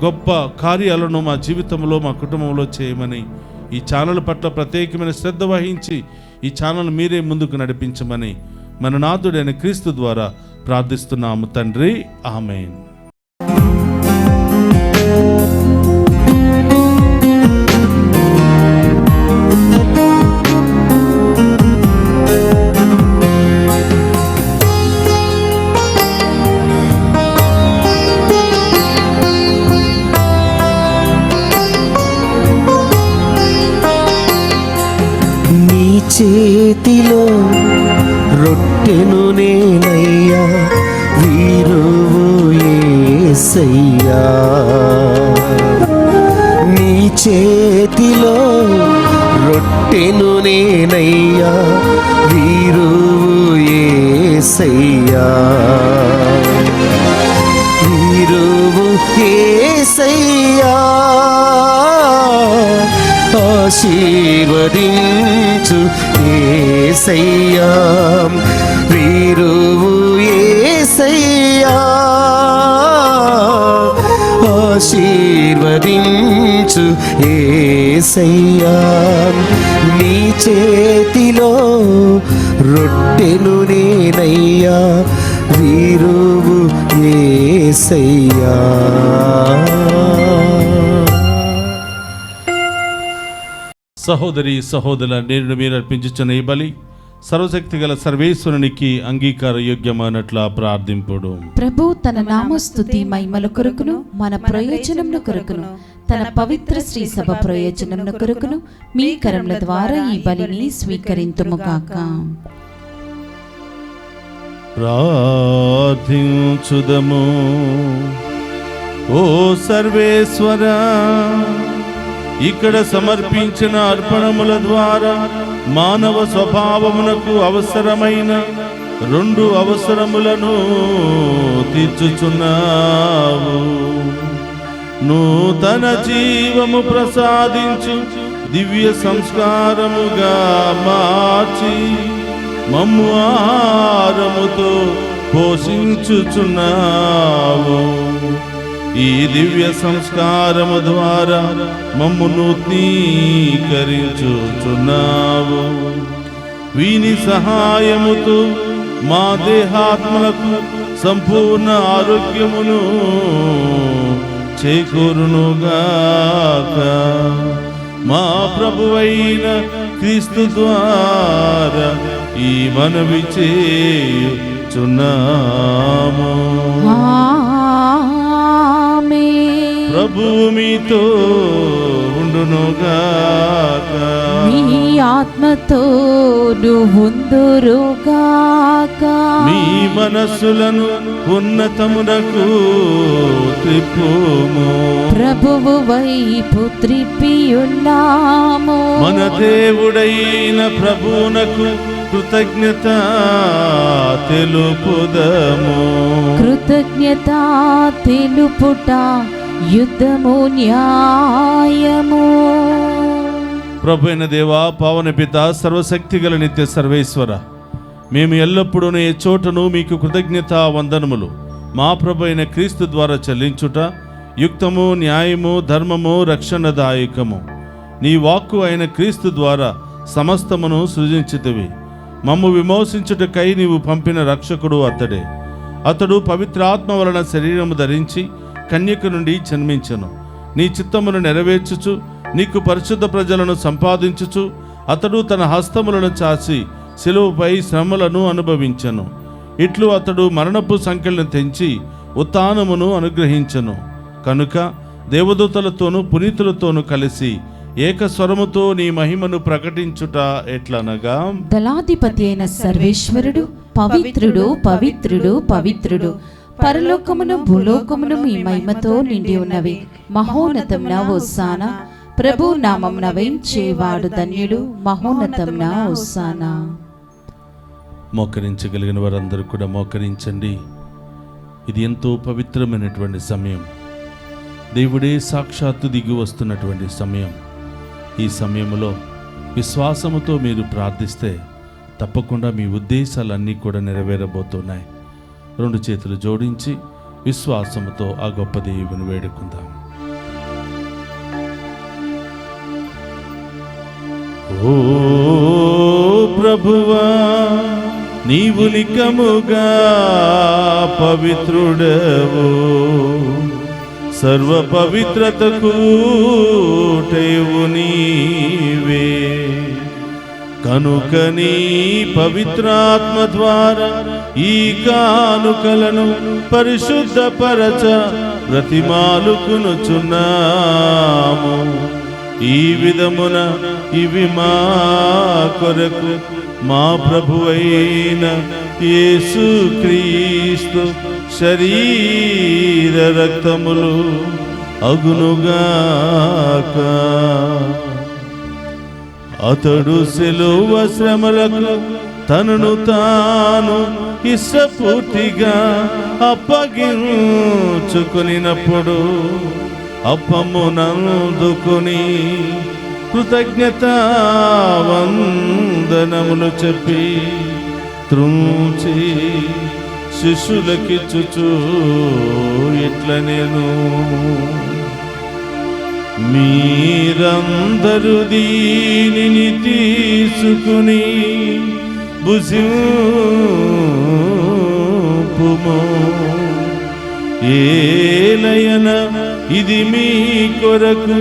గొప్ప కార్యాలను మా జీవితంలో, మా కుటుంబంలో చేయమని, ఈ ఛానల్ పట్ల ప్రత్యేకమైన శ్రద్ధ వహించి ఈ ఛానల్ మీరే ముందుకు నడిపించమని మన నాథుడైన క్రీస్తు ద్వారా ప్రార్థిస్తున్నాము తండ్రి. ఆమేన్. చేతిలో రొట్టెను నేనయ్యా, వీరువు యేసయ్యా. నీ చేతిలో రొట్టెను నేనయ్యా, వీరువు యేసయ్యా. వీరువు యేసయ్యా, ఆశీర్వదించు యేసయ్యా. వీరువు యేసయ్యా, ఆశీర్వదించు యేసయ్యా. నీ చేతిలో రొట్టెను నేనయ్యా, వీరువు యేసయ్యా. సహోదరి సహోదరుల, నేను మీరు అర్పించుచున్న ఈ బలి సర్వశక్తి గల సర్వేశ్వరునికి అంగీకార యోగ్యమైనట్లా ప్రార్థింపుడు. ప్రభు తన నామస్తుతి మహిమల కొరకును, మన ప్రయోజనముల కొరకును, తన పవిత్ర శ్రీ సభ ప్రయోజనముల కొరకును మీ కరముల ద్వారా ఈ బలిని స్వీకరింతుముగాక. ప్రార్థించుదము. ఓ సర్వేశ్వరా, ఇక్కడ సమర్పించిన అర్పణముల ద్వారా మానవ స్వభావమునకు అవసరమైన 2 అవసరములను తీర్చుచున్నావు. నూతన జీవము ప్రసాదించు దివ్య సంస్కారముగా మార్చి మమ్ము ఆహారముతో పోషించుచున్నావు. ఈ దివ్య సంస్కారము ద్వారా మమ్ము నూతనీకరించుచున్నావు. వీని సహాయముతో మా దేహాత్మలకు సంపూర్ణ ఆరోగ్యమును చేకూరునుగాక. మా ప్రభువైన క్రీస్తు ద్వారా ఈ మనవి చేయుచున్నాము. ప్రభువు మీతో ఉండునుగాక. మీ ఆత్మతో ఉందురుగాక. మీ మనస్సులను ఉన్నతమునకు త్రిప్పుము. ప్రభువు వైపు త్రిప్పియున్నాము. మన దేవుడైన ప్రభువునకు కృతజ్ఞత తెలుపుదము. కృతజ్ఞత తెలుపుట యుద్ధము న్యాయము. ప్రభు అయిన దేవా, పావన పిత, సర్వశక్తి గల నిత్య సర్వేశ్వర, మేము ఎల్లప్పుడూ ఏ చోటను మీకు కృతజ్ఞత వందనములు మా ప్రభు అయిన క్రీస్తు ద్వారా చెల్లించుట యుక్తము, న్యాయము, ధర్మము, రక్షణదాయకము. నీ వాక్కు అయిన క్రీస్తు ద్వారా సమస్తమును సృజించితివి. మమ్ము విమోచించుటకై నీవు పంపిన రక్షకుడు అతడే. అతడు పవిత్రాత్మ వలన శరీరము ధరించి కన్యక నుండి జన్మించెను. నీ చిత్తమును నెరవేర్చుచు నీకు పరిశుద్ధ ప్రజలను సంపాదించుచు అతడు తన హస్తములను చాచి శిలువపై శ్రమలను అనుభవించెను. ఇట్లు అతడు మరణపు సంఖ్యలను తెంచి ఉత్థానమును అనుగ్రహించెను. కనుక దేవదూతలతోనూ పునీతులతోనూ కలిసి ఏక స్వరముతో నీ మహిమను ప్రకటించుట ఎట్లనగా, దళాధిపతి అయిన సర్వేశ్వరుడు పవిత్రుడు పవిత్రుడు పవిత్రుడు, పరలోకమును భూలోకమును మీ మహిమతో నిండి ఉన్నవి. మహోన్నతమున హోసానా, ప్రభు నామమున వేంచేవాడు ధన్యుడు. మహోన్నతమున హోసానా. మోకరించగలిగిన వారందరూ కూడా మోకరించండి. ఇది ఎంతో పవిత్రమైనటువంటి సమయం. దేవుడే సాక్షాత్తు దిగి వస్తున్నటువంటి సమయం. ఈ సమయంలో విశ్వాసముతో మీరు ప్రార్థిస్తే తప్పకుండా మీ ఉద్దేశాలన్నీ కూడా నెరవేరబోతున్నాయి. 2 చేతులు జోడించి విశ్వాసముతో ఆ గొప్ప దేవుని వేడుకుందాం. ఓ ప్రభువా, నీవు నికముగా పవిత్రుడవు, సర్వ పవిత్రతకు టేవు నీవే. కనుక నీ పవిత్రాత్మ ద్వారా ఈ కానుకలను పరిశుద్ధపరచ బ్రతిమాలుకొనుచున్నాము. ఈ విధమున ఇవి మా కొరకు మా ప్రభువైన యేసుక్రీస్తు శరీర రక్తములు అగునుగాక. అతడు శిలువ శ్రమలకు తనను తాను ఇష్టపూర్తిగా అప్పగించుకొనినప్పుడు అప్పమునందుకొని కృతజ్ఞతా వందనములు చెప్పి త్రుంచి శిష్యులకిచ్చుచు ఇట్ల నేను, మీరందరూ దీనిని తీసుకుని భుజింపుము. ఏలయన ఇది మీ కొరకు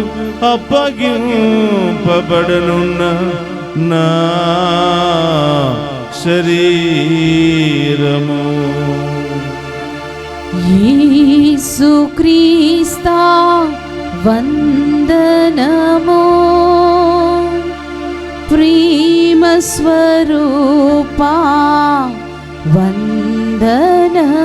అప్పగింపబడనున్న నా శరీరము. యేసుక్రీస్తా వందనము, ప్రేమ స్వరూపా వందనము.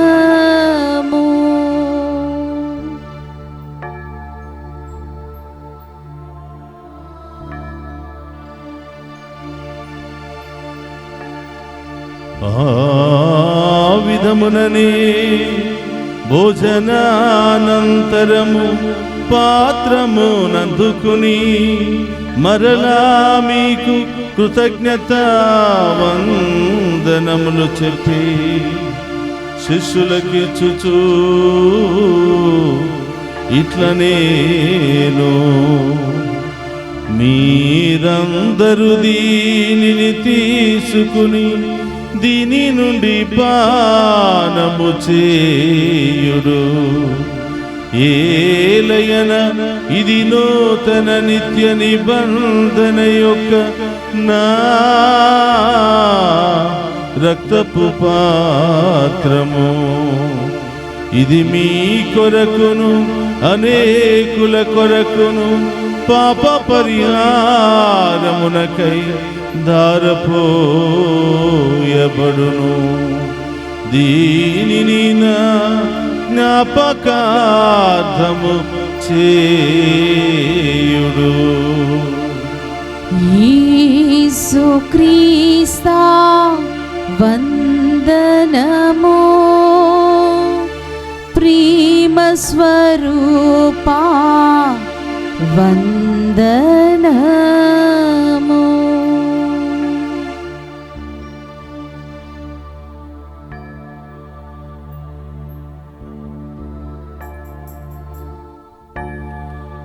ఆ విధముననే భోజనానంతరము పాత్రమునందుకుని మరలా మీకు కృతజ్ఞతా వందనములు చెప్పి శిష్యులకిచ్చుచు ఇట్ల నేను, మీరందరూ దీనిని తీసుకుని దీని నుండి పానము చేయుడు. ఏలయన ఇది నూతన నిత్య నిబంధన యొక్క నా రక్తపు పాత్రము. ఇది మీ కొరకును అనేకుల కొరకును పాప పరిహారమునకై ధారపోయబడును. దీనిని నా జ్ఞాపకార్థము చేయుడు. యేసుక్రీస్తా వందనము, ప్రేమ స్వరూపా వందనము.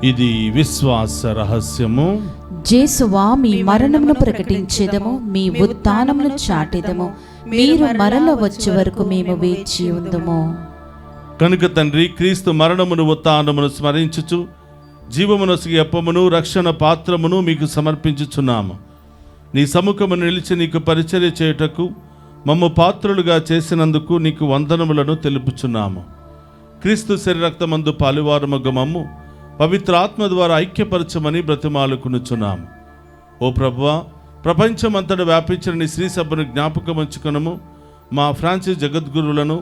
ఇది విశ్వాస రహస్యము. జేసువా, మీ మరణమును ప్రకటించెదము, మీ ఉత్థానమును చాటెదము. మీరు మరల వచ్చే వరకు మేము వేచి ఉందుము. కనుక తండ్రి, క్రీస్తు మరణమును ఉత్థానమును స్మరించుచు జీవమునొసగి అప్పమును రక్షణ పాత్రమును మీకు సమర్పించుచున్నాము. నీ సముఖమును నిలిచి నీకు పరిచర్య చేయుటకు మమ్ము పాత్రులుగా చేసినందుకు నీకు వందనములను తెలుపుచున్నాము. క్రీస్తు శరీరక్తమందు పాలువారమగు మమ్ము పవిత్ర ఆత్మ ద్వారా ఐక్యపరచమని బ్రతిమాలుకునుచున్నాం. ఓ ప్రభువా, ప్రపంచమంతటా వ్యాపించిన నీ శ్రీ సభను జ్ఞాపకం ఉంచుకొనుము. మా ఫ్రాన్సిస్ జగద్గురువులను,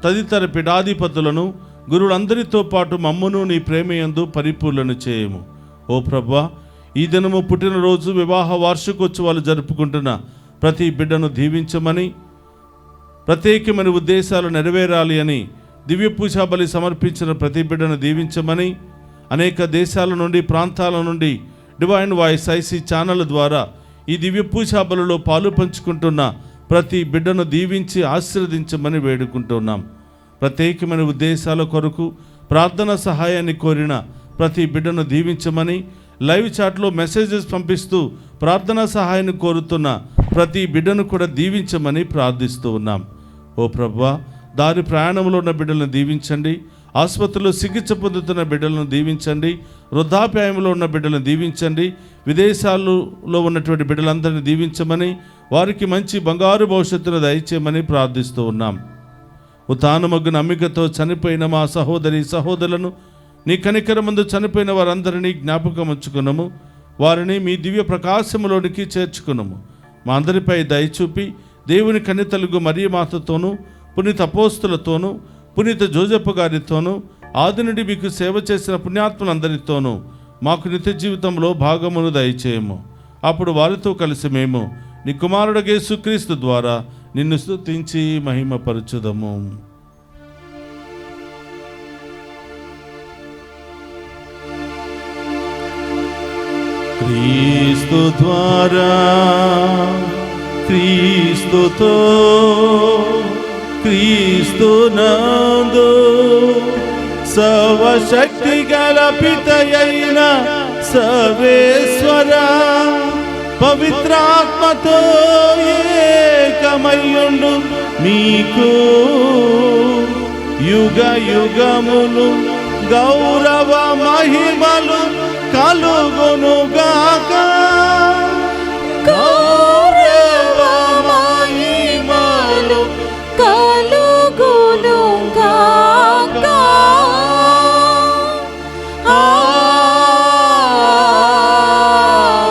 తదితర పీఠాధిపతులను, గురువులందరితో పాటు మమ్మును నీ ప్రేమయందు పరిపూర్ణను చేయము. ఓ ప్రభువా, ఈ దినము పుట్టినరోజు, వివాహ వార్షికోత్సవాలు జరుపుకుంటున్న ప్రతి బిడ్డను దీవించమని, ప్రత్యేకమైన ఉద్దేశాలు నెరవేరాలి అని దివ్య పూజా బలి సమర్పించిన ప్రతి బిడ్డను దీవించమని, అనేక దేశాల నుండి, ప్రాంతాల నుండి డివైన్ వాయిస్ ఐసీ ఛానల్ ద్వారా ఈ దివ్య పూజా బలిలో పాలు పంచుకుంటున్న ప్రతి బిడ్డను దీవించి ఆశీర్వదించమని వేడుకుంటున్నాం. ప్రత్యేకమైన ఉద్దేశాల కొరకు ప్రార్థన సహాయాన్ని కోరిన ప్రతి బిడ్డను దీవించమని, లైవ్ చాట్లో మెసేజెస్ పంపిస్తూ ప్రార్థనా సహాయాన్ని కోరుతున్న ప్రతి బిడ్డను కూడా దీవించమని ప్రార్థిస్తూ ఉన్నాం. ఓ ప్రభువా, దారి ప్రయాణంలో ఉన్న బిడ్డలను దీవించండి. ఆసుపత్రిలో చికిత్స పొందుతున్న బిడ్డలను దీవించండి. వృద్ధాప్యాయంలో ఉన్న బిడ్డలను దీవించండి. విదేశాల్లో ఉన్నటువంటి బిడ్డలందరినీ దీవించమని, వారికి మంచి బంగారు భవిష్యత్తును దయచేయమని ప్రార్థిస్తూ ఉన్నాం. ఉతానమగ్గు నమ్మికతో చనిపోయిన మా సహోదరి సహోదరులను, నీ కనికరమందు చనిపోయిన వారందరినీ జ్ఞాపకం ఉంచుకున్నాము. వారిని మీ దివ్య ప్రకాశములోనికి చేర్చుకున్నాము. మా అందరిపై దయచూపి దేవుని కన్యతలుగు మరియ మాతతోనూ, పునీత అపోస్తులతోనూ, పునీత జోజప్ప గారితోనూ, ఆది నుండి మీకు సేవ చేసిన పుణ్యాత్ములందరితోనూ మాకు నిత్య జీవితంలో భాగమును దయచేయము. అప్పుడు వారితో కలిసి మేము నీ కుమారుడు యేసుక్రీస్తు ద్వారా నిన్ను స్తుతించి మహిమపరచుదము. క్రీస్తు ద్వారా, క్రీస్తుతో, క్రీస్తునందు సర్వశక్తి గల పితయైన సర్వేశ్వర పవిత్రాత్మతో ఏకమయ్యుండు మీకు యుగ యుగములు గౌరవ మహిమలు కలుగునుగాక. గౌరవ మహిమలు కలుగునుగాక.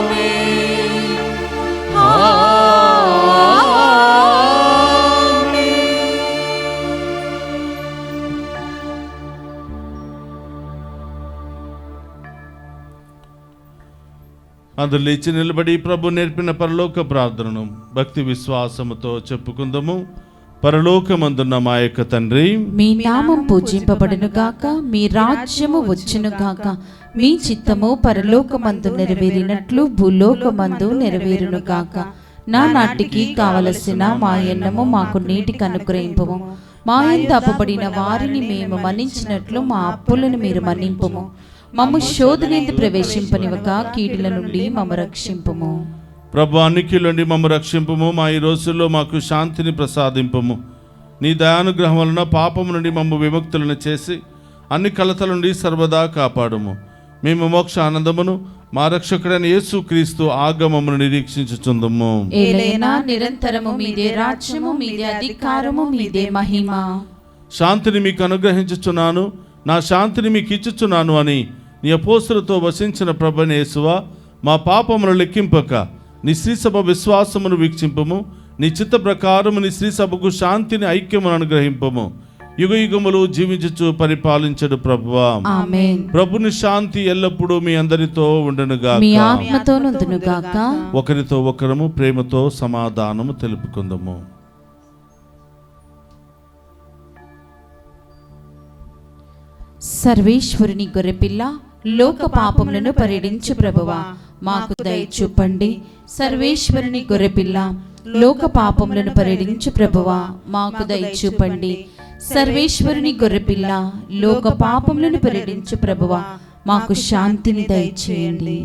ఆమేన్. ఆమేన్. అందరు లేచి నిలబడి ప్రభు నేర్పిన పరలోక ప్రార్థనను భక్తి విశ్వాసముతో చెప్పుకుందాము. పరలోకమందున్న మా యొక్క తండ్రి, మీ నామం పూజింపబడును గాక, మీ రాజ్యము వచ్చును గాక, మీ చిత్తము పరలోకమందు నెరవేరినట్లు భూలోకమందు నెరవేరును గాక. నా నాటికి కావలసిన మా అన్నము మాకు నీటికి అనుగ్రహింపము. మా యందు అప్పబడిన వారిని మేము మన్నించినట్లు మా అప్పులను మీరు మన్నింపుము. మమ్ము శోధనయందు ప్రవేశింపనివ్వక కీడుల నుండి మమ్ము రక్షింపుము. ప్రభు అన్నికిలోండి మమ్ము రక్షింపుము. మా ఈ రోజుల్లో మాకు శాంతిని ప్రసాదింపము. నీ దయానుగ్రహం వలన పాపము నుండి మమ్ము విముక్తులను చేసి అన్ని కలతల నుండి సర్వదా కాపాడుము. మేము మోక్ష ఆనందమును మా రక్షకుడైన యేసుక్రీస్తు ఆగమమును నిరీక్షించుచుందుము. ఏలైనా నిరంతరము మీదే రాజ్యము, మీదే అధికారము, మీదే మహిమ. శాంతిని మీకు అనుగ్రహించుచున్నాను, నా శాంతిని మీకు ఇచ్చుచున్నాను అని నీ అపోస్తలులతో వసించిన ప్రభువైన యేసువా, మా పాపమును లెక్కింపక నీ శ్రీసభ విశ్వాసమును వీక్షింపము. నీ చిత్త ప్రకారము నీ శ్రీసభకు శాంతిని, ఐక్యమును అనుగ్రహింపము. యుగ యుగములు జీవించుచు పరిపాలించడు ప్రభువా. ఆమేన్. ప్రభుని శాంతి ఎల్లప్పుడూ మీ అందరితో ఉండునుగాక. మీ ఆత్మతోనుందును గాక. ఒకరితో ఒకరము ప్రేమతో సమాధానము తెలుపుకుందాము. సర్వేశ్వరుని గొర్రెపిల్ల, లోక పాపములను పరిడించు ప్రభువా, మాకు దయ చూపండి. సర్వేశ్వరుని గొర్రెపిల్ల, లోక పాపములను పరిడించు ప్రభువా, మాకు దయ చూపండి. సర్వేశ్వరుని గొర్రెపిల్ల, లోక పాపములను పరిడించు ప్రభువా, మాకు శాంతిని దయచేయండి.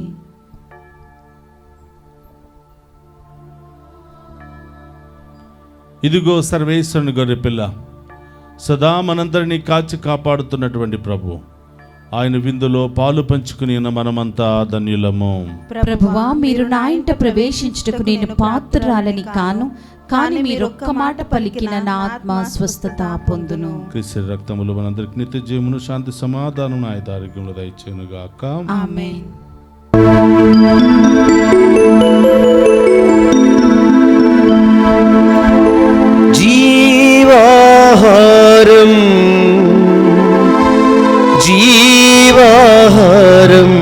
ఇదిగో సర్వేశ్వరుని గొర్రెపిల్ల, సదా మనందరినీ కాచి కాపాడుతున్నటువంటి ప్రభు, ఆయన విందులో పాలు పంచుకుని ఉన్న మనమంతా ధన్యులము. ప్రభువా, మీరు నా ఇంట ప్రవేశించుటకు నేను పాత్రురాలని కాను, కానీ మీరొక్క మాట పలికిన నా ఆత్మ స్వస్థత పొందును. క్రీస్తు రక్తములు మనందరికి నిత్య జీవమును, శాంతి, సమాధానం, ఆయుధారోగ్యములు దయచేయును గాక. ఆమేన్. జీవాహారం జీవాహారం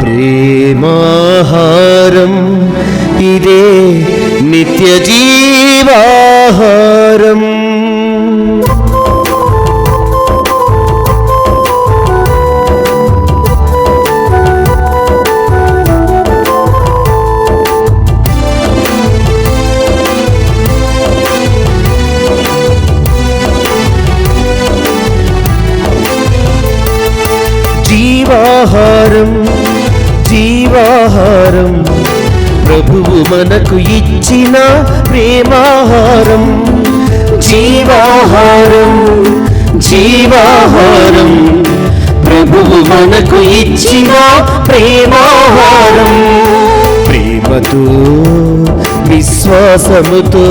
ప్రేమాహారం ఇదే నిత్య జీవాహారం. జీవాహారం జీవాహారం ప్రభువు మనకు ఇచ్చిన ప్రేమాహారం. జీవాహారం జీవాహారం ప్రభువు మనకు ఇచ్చిన ప్రేమాహారం. ప్రేమతో విశ్వాసముతో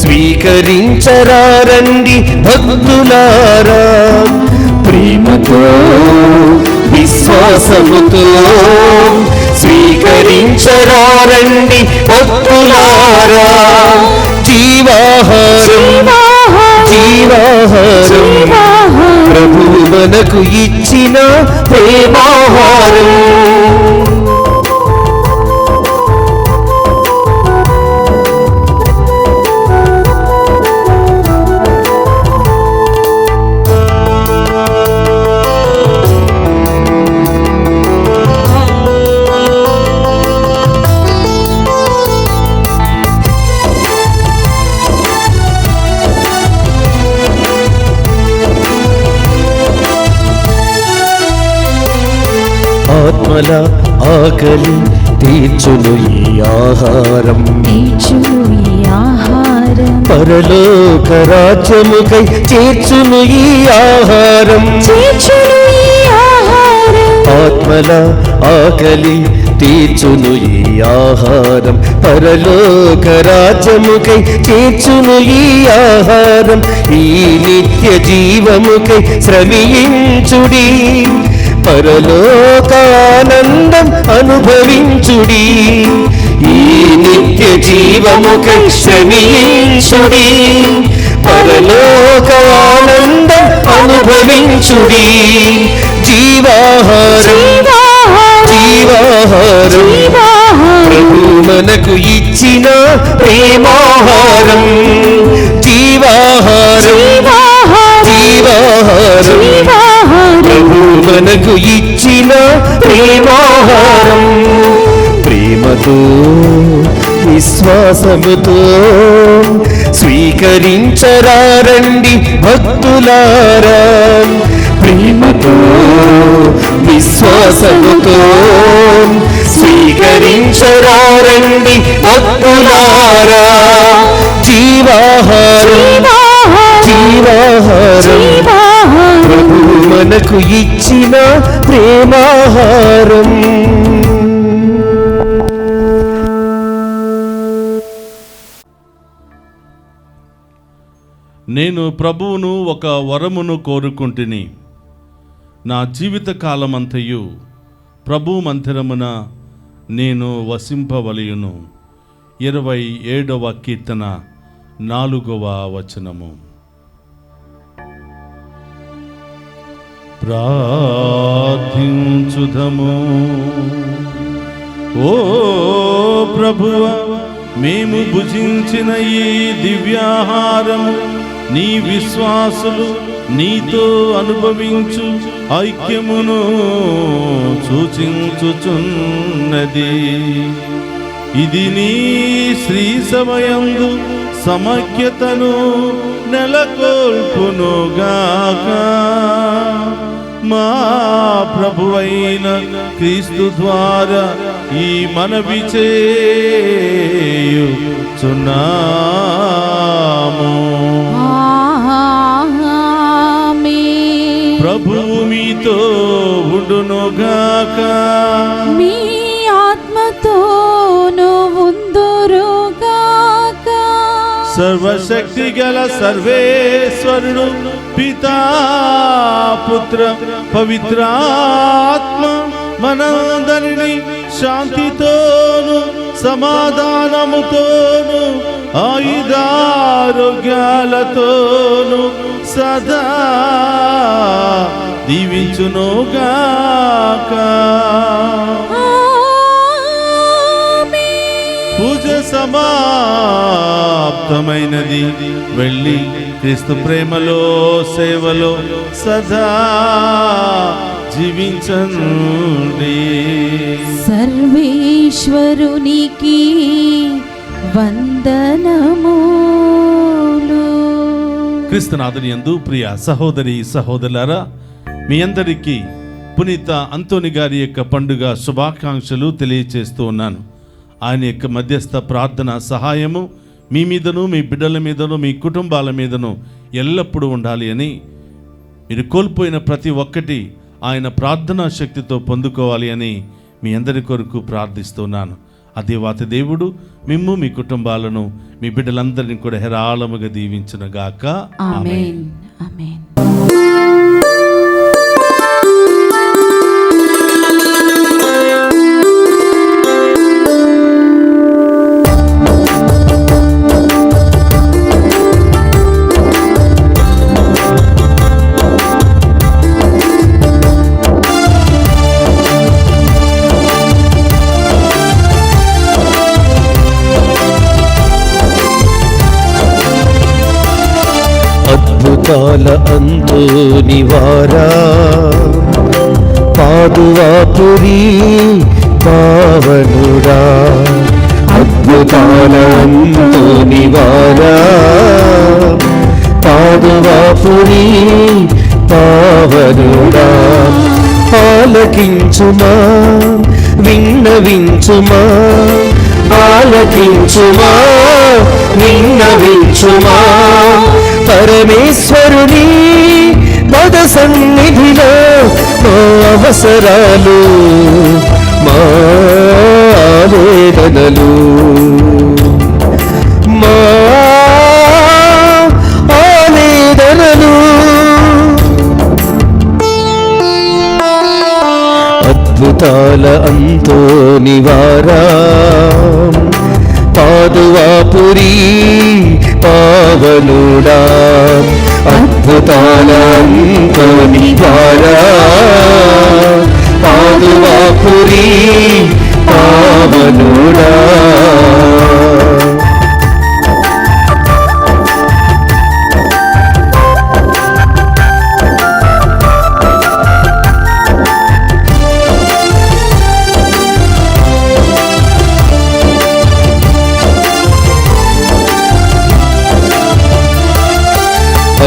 స్వీకరించరారండి భక్తులారా. ప్రేమతో విశ్వాసముతో స్వీకరించరారండి భక్తులారా. జీవాహారం జీవాహారం ప్రభువు మనకు ఇచ్చిన ప్రేమాహారం. ఆత్మల ఆకలి తీర్చును ఈ ఆహారం. పరలోక రాజ్యముకై చేర్చును ఈ ఆహారం. ఆత్మల ఆకలి తీర్చును ఈ ఆహారం. పరలోక రాజ్యముకై చేర్చును ఈ ఆహారం. ఈ నిత్య జీవముకై శ్రమించుడి, పరలోకానందం అనుభవించుడి. ఈ నిత్య జీవముకై శ్రమించుడి, పరలోకానందం అనుభవించుడి. జీవాహారం జీవాహారం ప్రభు మనకు ఇచ్చిన ప్రేమాహారం. జీవాహారం జీవాహారం ప్రభు మనకు ఇచ్చిన ప్రేమాహారం. ప్రేమతో విశ్వాసముతో స్వీకరించరారండి భక్తులారా. ప్రేమతో విశ్వాసముతో స్వీకరించరారండి భక్తులారా. జీవాహారం జీవాహారం ప్రభు మనకు ఇచ్చిన ప్రేమాహారం. నేను ప్రభువును ఒక వరమును కోరుకుంటుని, నా జీవిత కాలమంతయు ప్రభు మందిరమున నేను వసింపవలయును. 27వ కీర్తన 4వ వచనము. ప్రార్థించుదము. ఓ ప్రభువా, మేము భుజించిన ఈ దివ్యాహారము నీ విశ్వాసులు నీతో అనుభవించు ఐక్యమును సూచించుచున్నది. ఇది నీ శ్రీ సభయందు సమైక్యతను నెలకొల్పునుగాక. మా ప్రభువైన క్రీస్తు ద్వారా ఈ మనవి చేయుచున్నాము. ఆమేన్. ప్రభువు మీతో ఉండునుగాక. మీ ఆత్మతోను ఉందురుగాక. సర్వశక్తి గల సర్వేశ్వరుడు పితా పుత్ర పవిత్రాత్మ మనందరినీ శాంతితోను సమాధానముతోను ఆయుధారోగ్యాలతోను సదా దీవించునుగాక. పూజ సమాప్తమైనది. వెళ్ళి క్రీస్తు ప్రేమలో సేవలో సదా జీవించండి. సర్వేశ్వరునికి వందనములు. క్రీస్తునాథుని యందు ప్రియ సహోదరి సహోదరులారా, మీ అందరికీ పునీత అంతోని గారి యొక్క పండుగ శుభాకాంక్షలు తెలియచేస్తూ ఉన్నాను. ఆయన యొక్క మధ్యస్థ ప్రార్థన సహాయము మీ మీదను, మీ బిడ్డల మీదను, మీ కుటుంబాల మీదను ఎల్లప్పుడూ ఉండాలి అని, మీరు కోల్పోయిన ప్రతి ఒక్కటి ఆయన ప్రార్థనా శక్తితో పొందుకోవాలి అని మీ అందరి కొరకు ప్రార్థిస్తున్నాను. ఆ దేవాతి దేవుడు మిమ్ము, మీ కుటుంబాలను, మీ బిడ్డలందరినీ కూడా హేరాళముగా దీవించునుగాక. ఆమేన్. ఆమేన్. అద్భుతాల అంతోని వారా, పాదువాపురి పావనుడా. అద్భుతాల అంతోని వారా, పాదువాపురి పావనుడా. ఆలకించుమా, విన్నవించుమా, ఆలకించుమా, విన్నవించుమా. పరమేశ్వరుని పద సన్నిధిలో మా అవసరాలు, మా ఆవేదనలు, మా ఆవేదనలు. అద్భుతాల అంతోని వారా, పాదువాపురి పావనుడా. అద్భుతాల అంతోని వారా, పాదువాపురి పావనుడా.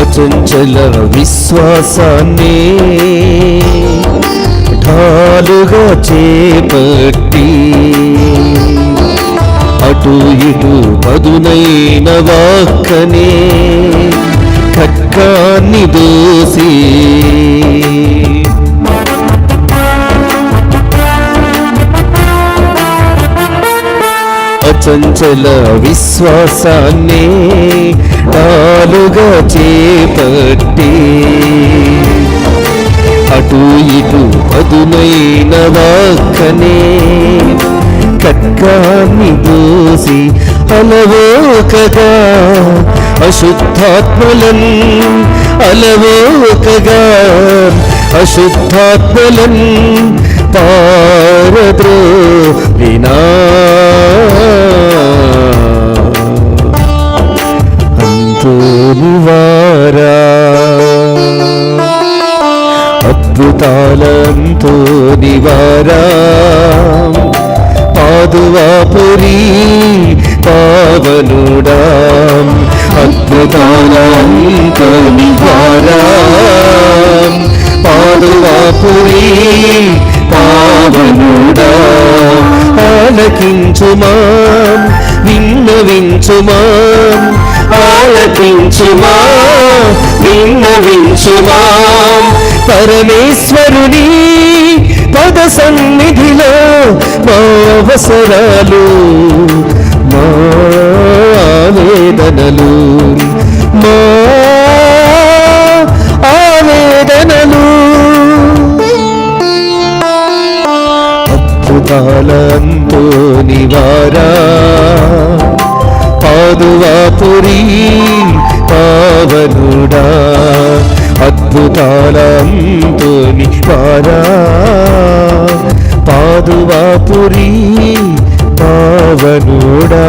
అచంచల విశ్వాసాన్ని ఢాలుగా చేపట్టి, అటు ఇటు పదునైన వాక్కనే ఖడ్గాన్ని దోసి, అచంచల విశ్వాసాన్ని తాలుగా చేపట్టి, అటు ఇటు పదునైన వాక్కనే ఖడ్గాన్ని దోసి, అలవోకగా అశుద్ధాత్మలన్, అలవోకగా అశుద్ధాత్మలన్ పారద్రోలినా. అంతోని వారా, అద్భుతాల అంతోని వారా, పాదువాపురి పావనుడా. అద్భుతాల అంతోని వారా, పాదువాపురి పావనుడా. ఆలకించుమా, విన్నవించుమా, ఆలకించుమా, విన్నవించుమా పరమేశ్వరుని పద సన్నిధిలో మా అవసరాలు మా ఆవేదనలు మా ఆవేదనలు అద్భుతాలంతో నివారా పాదువాపురి పావనుడా అద్భుతాలంతో నివారా పాదువాపురి పావనుడా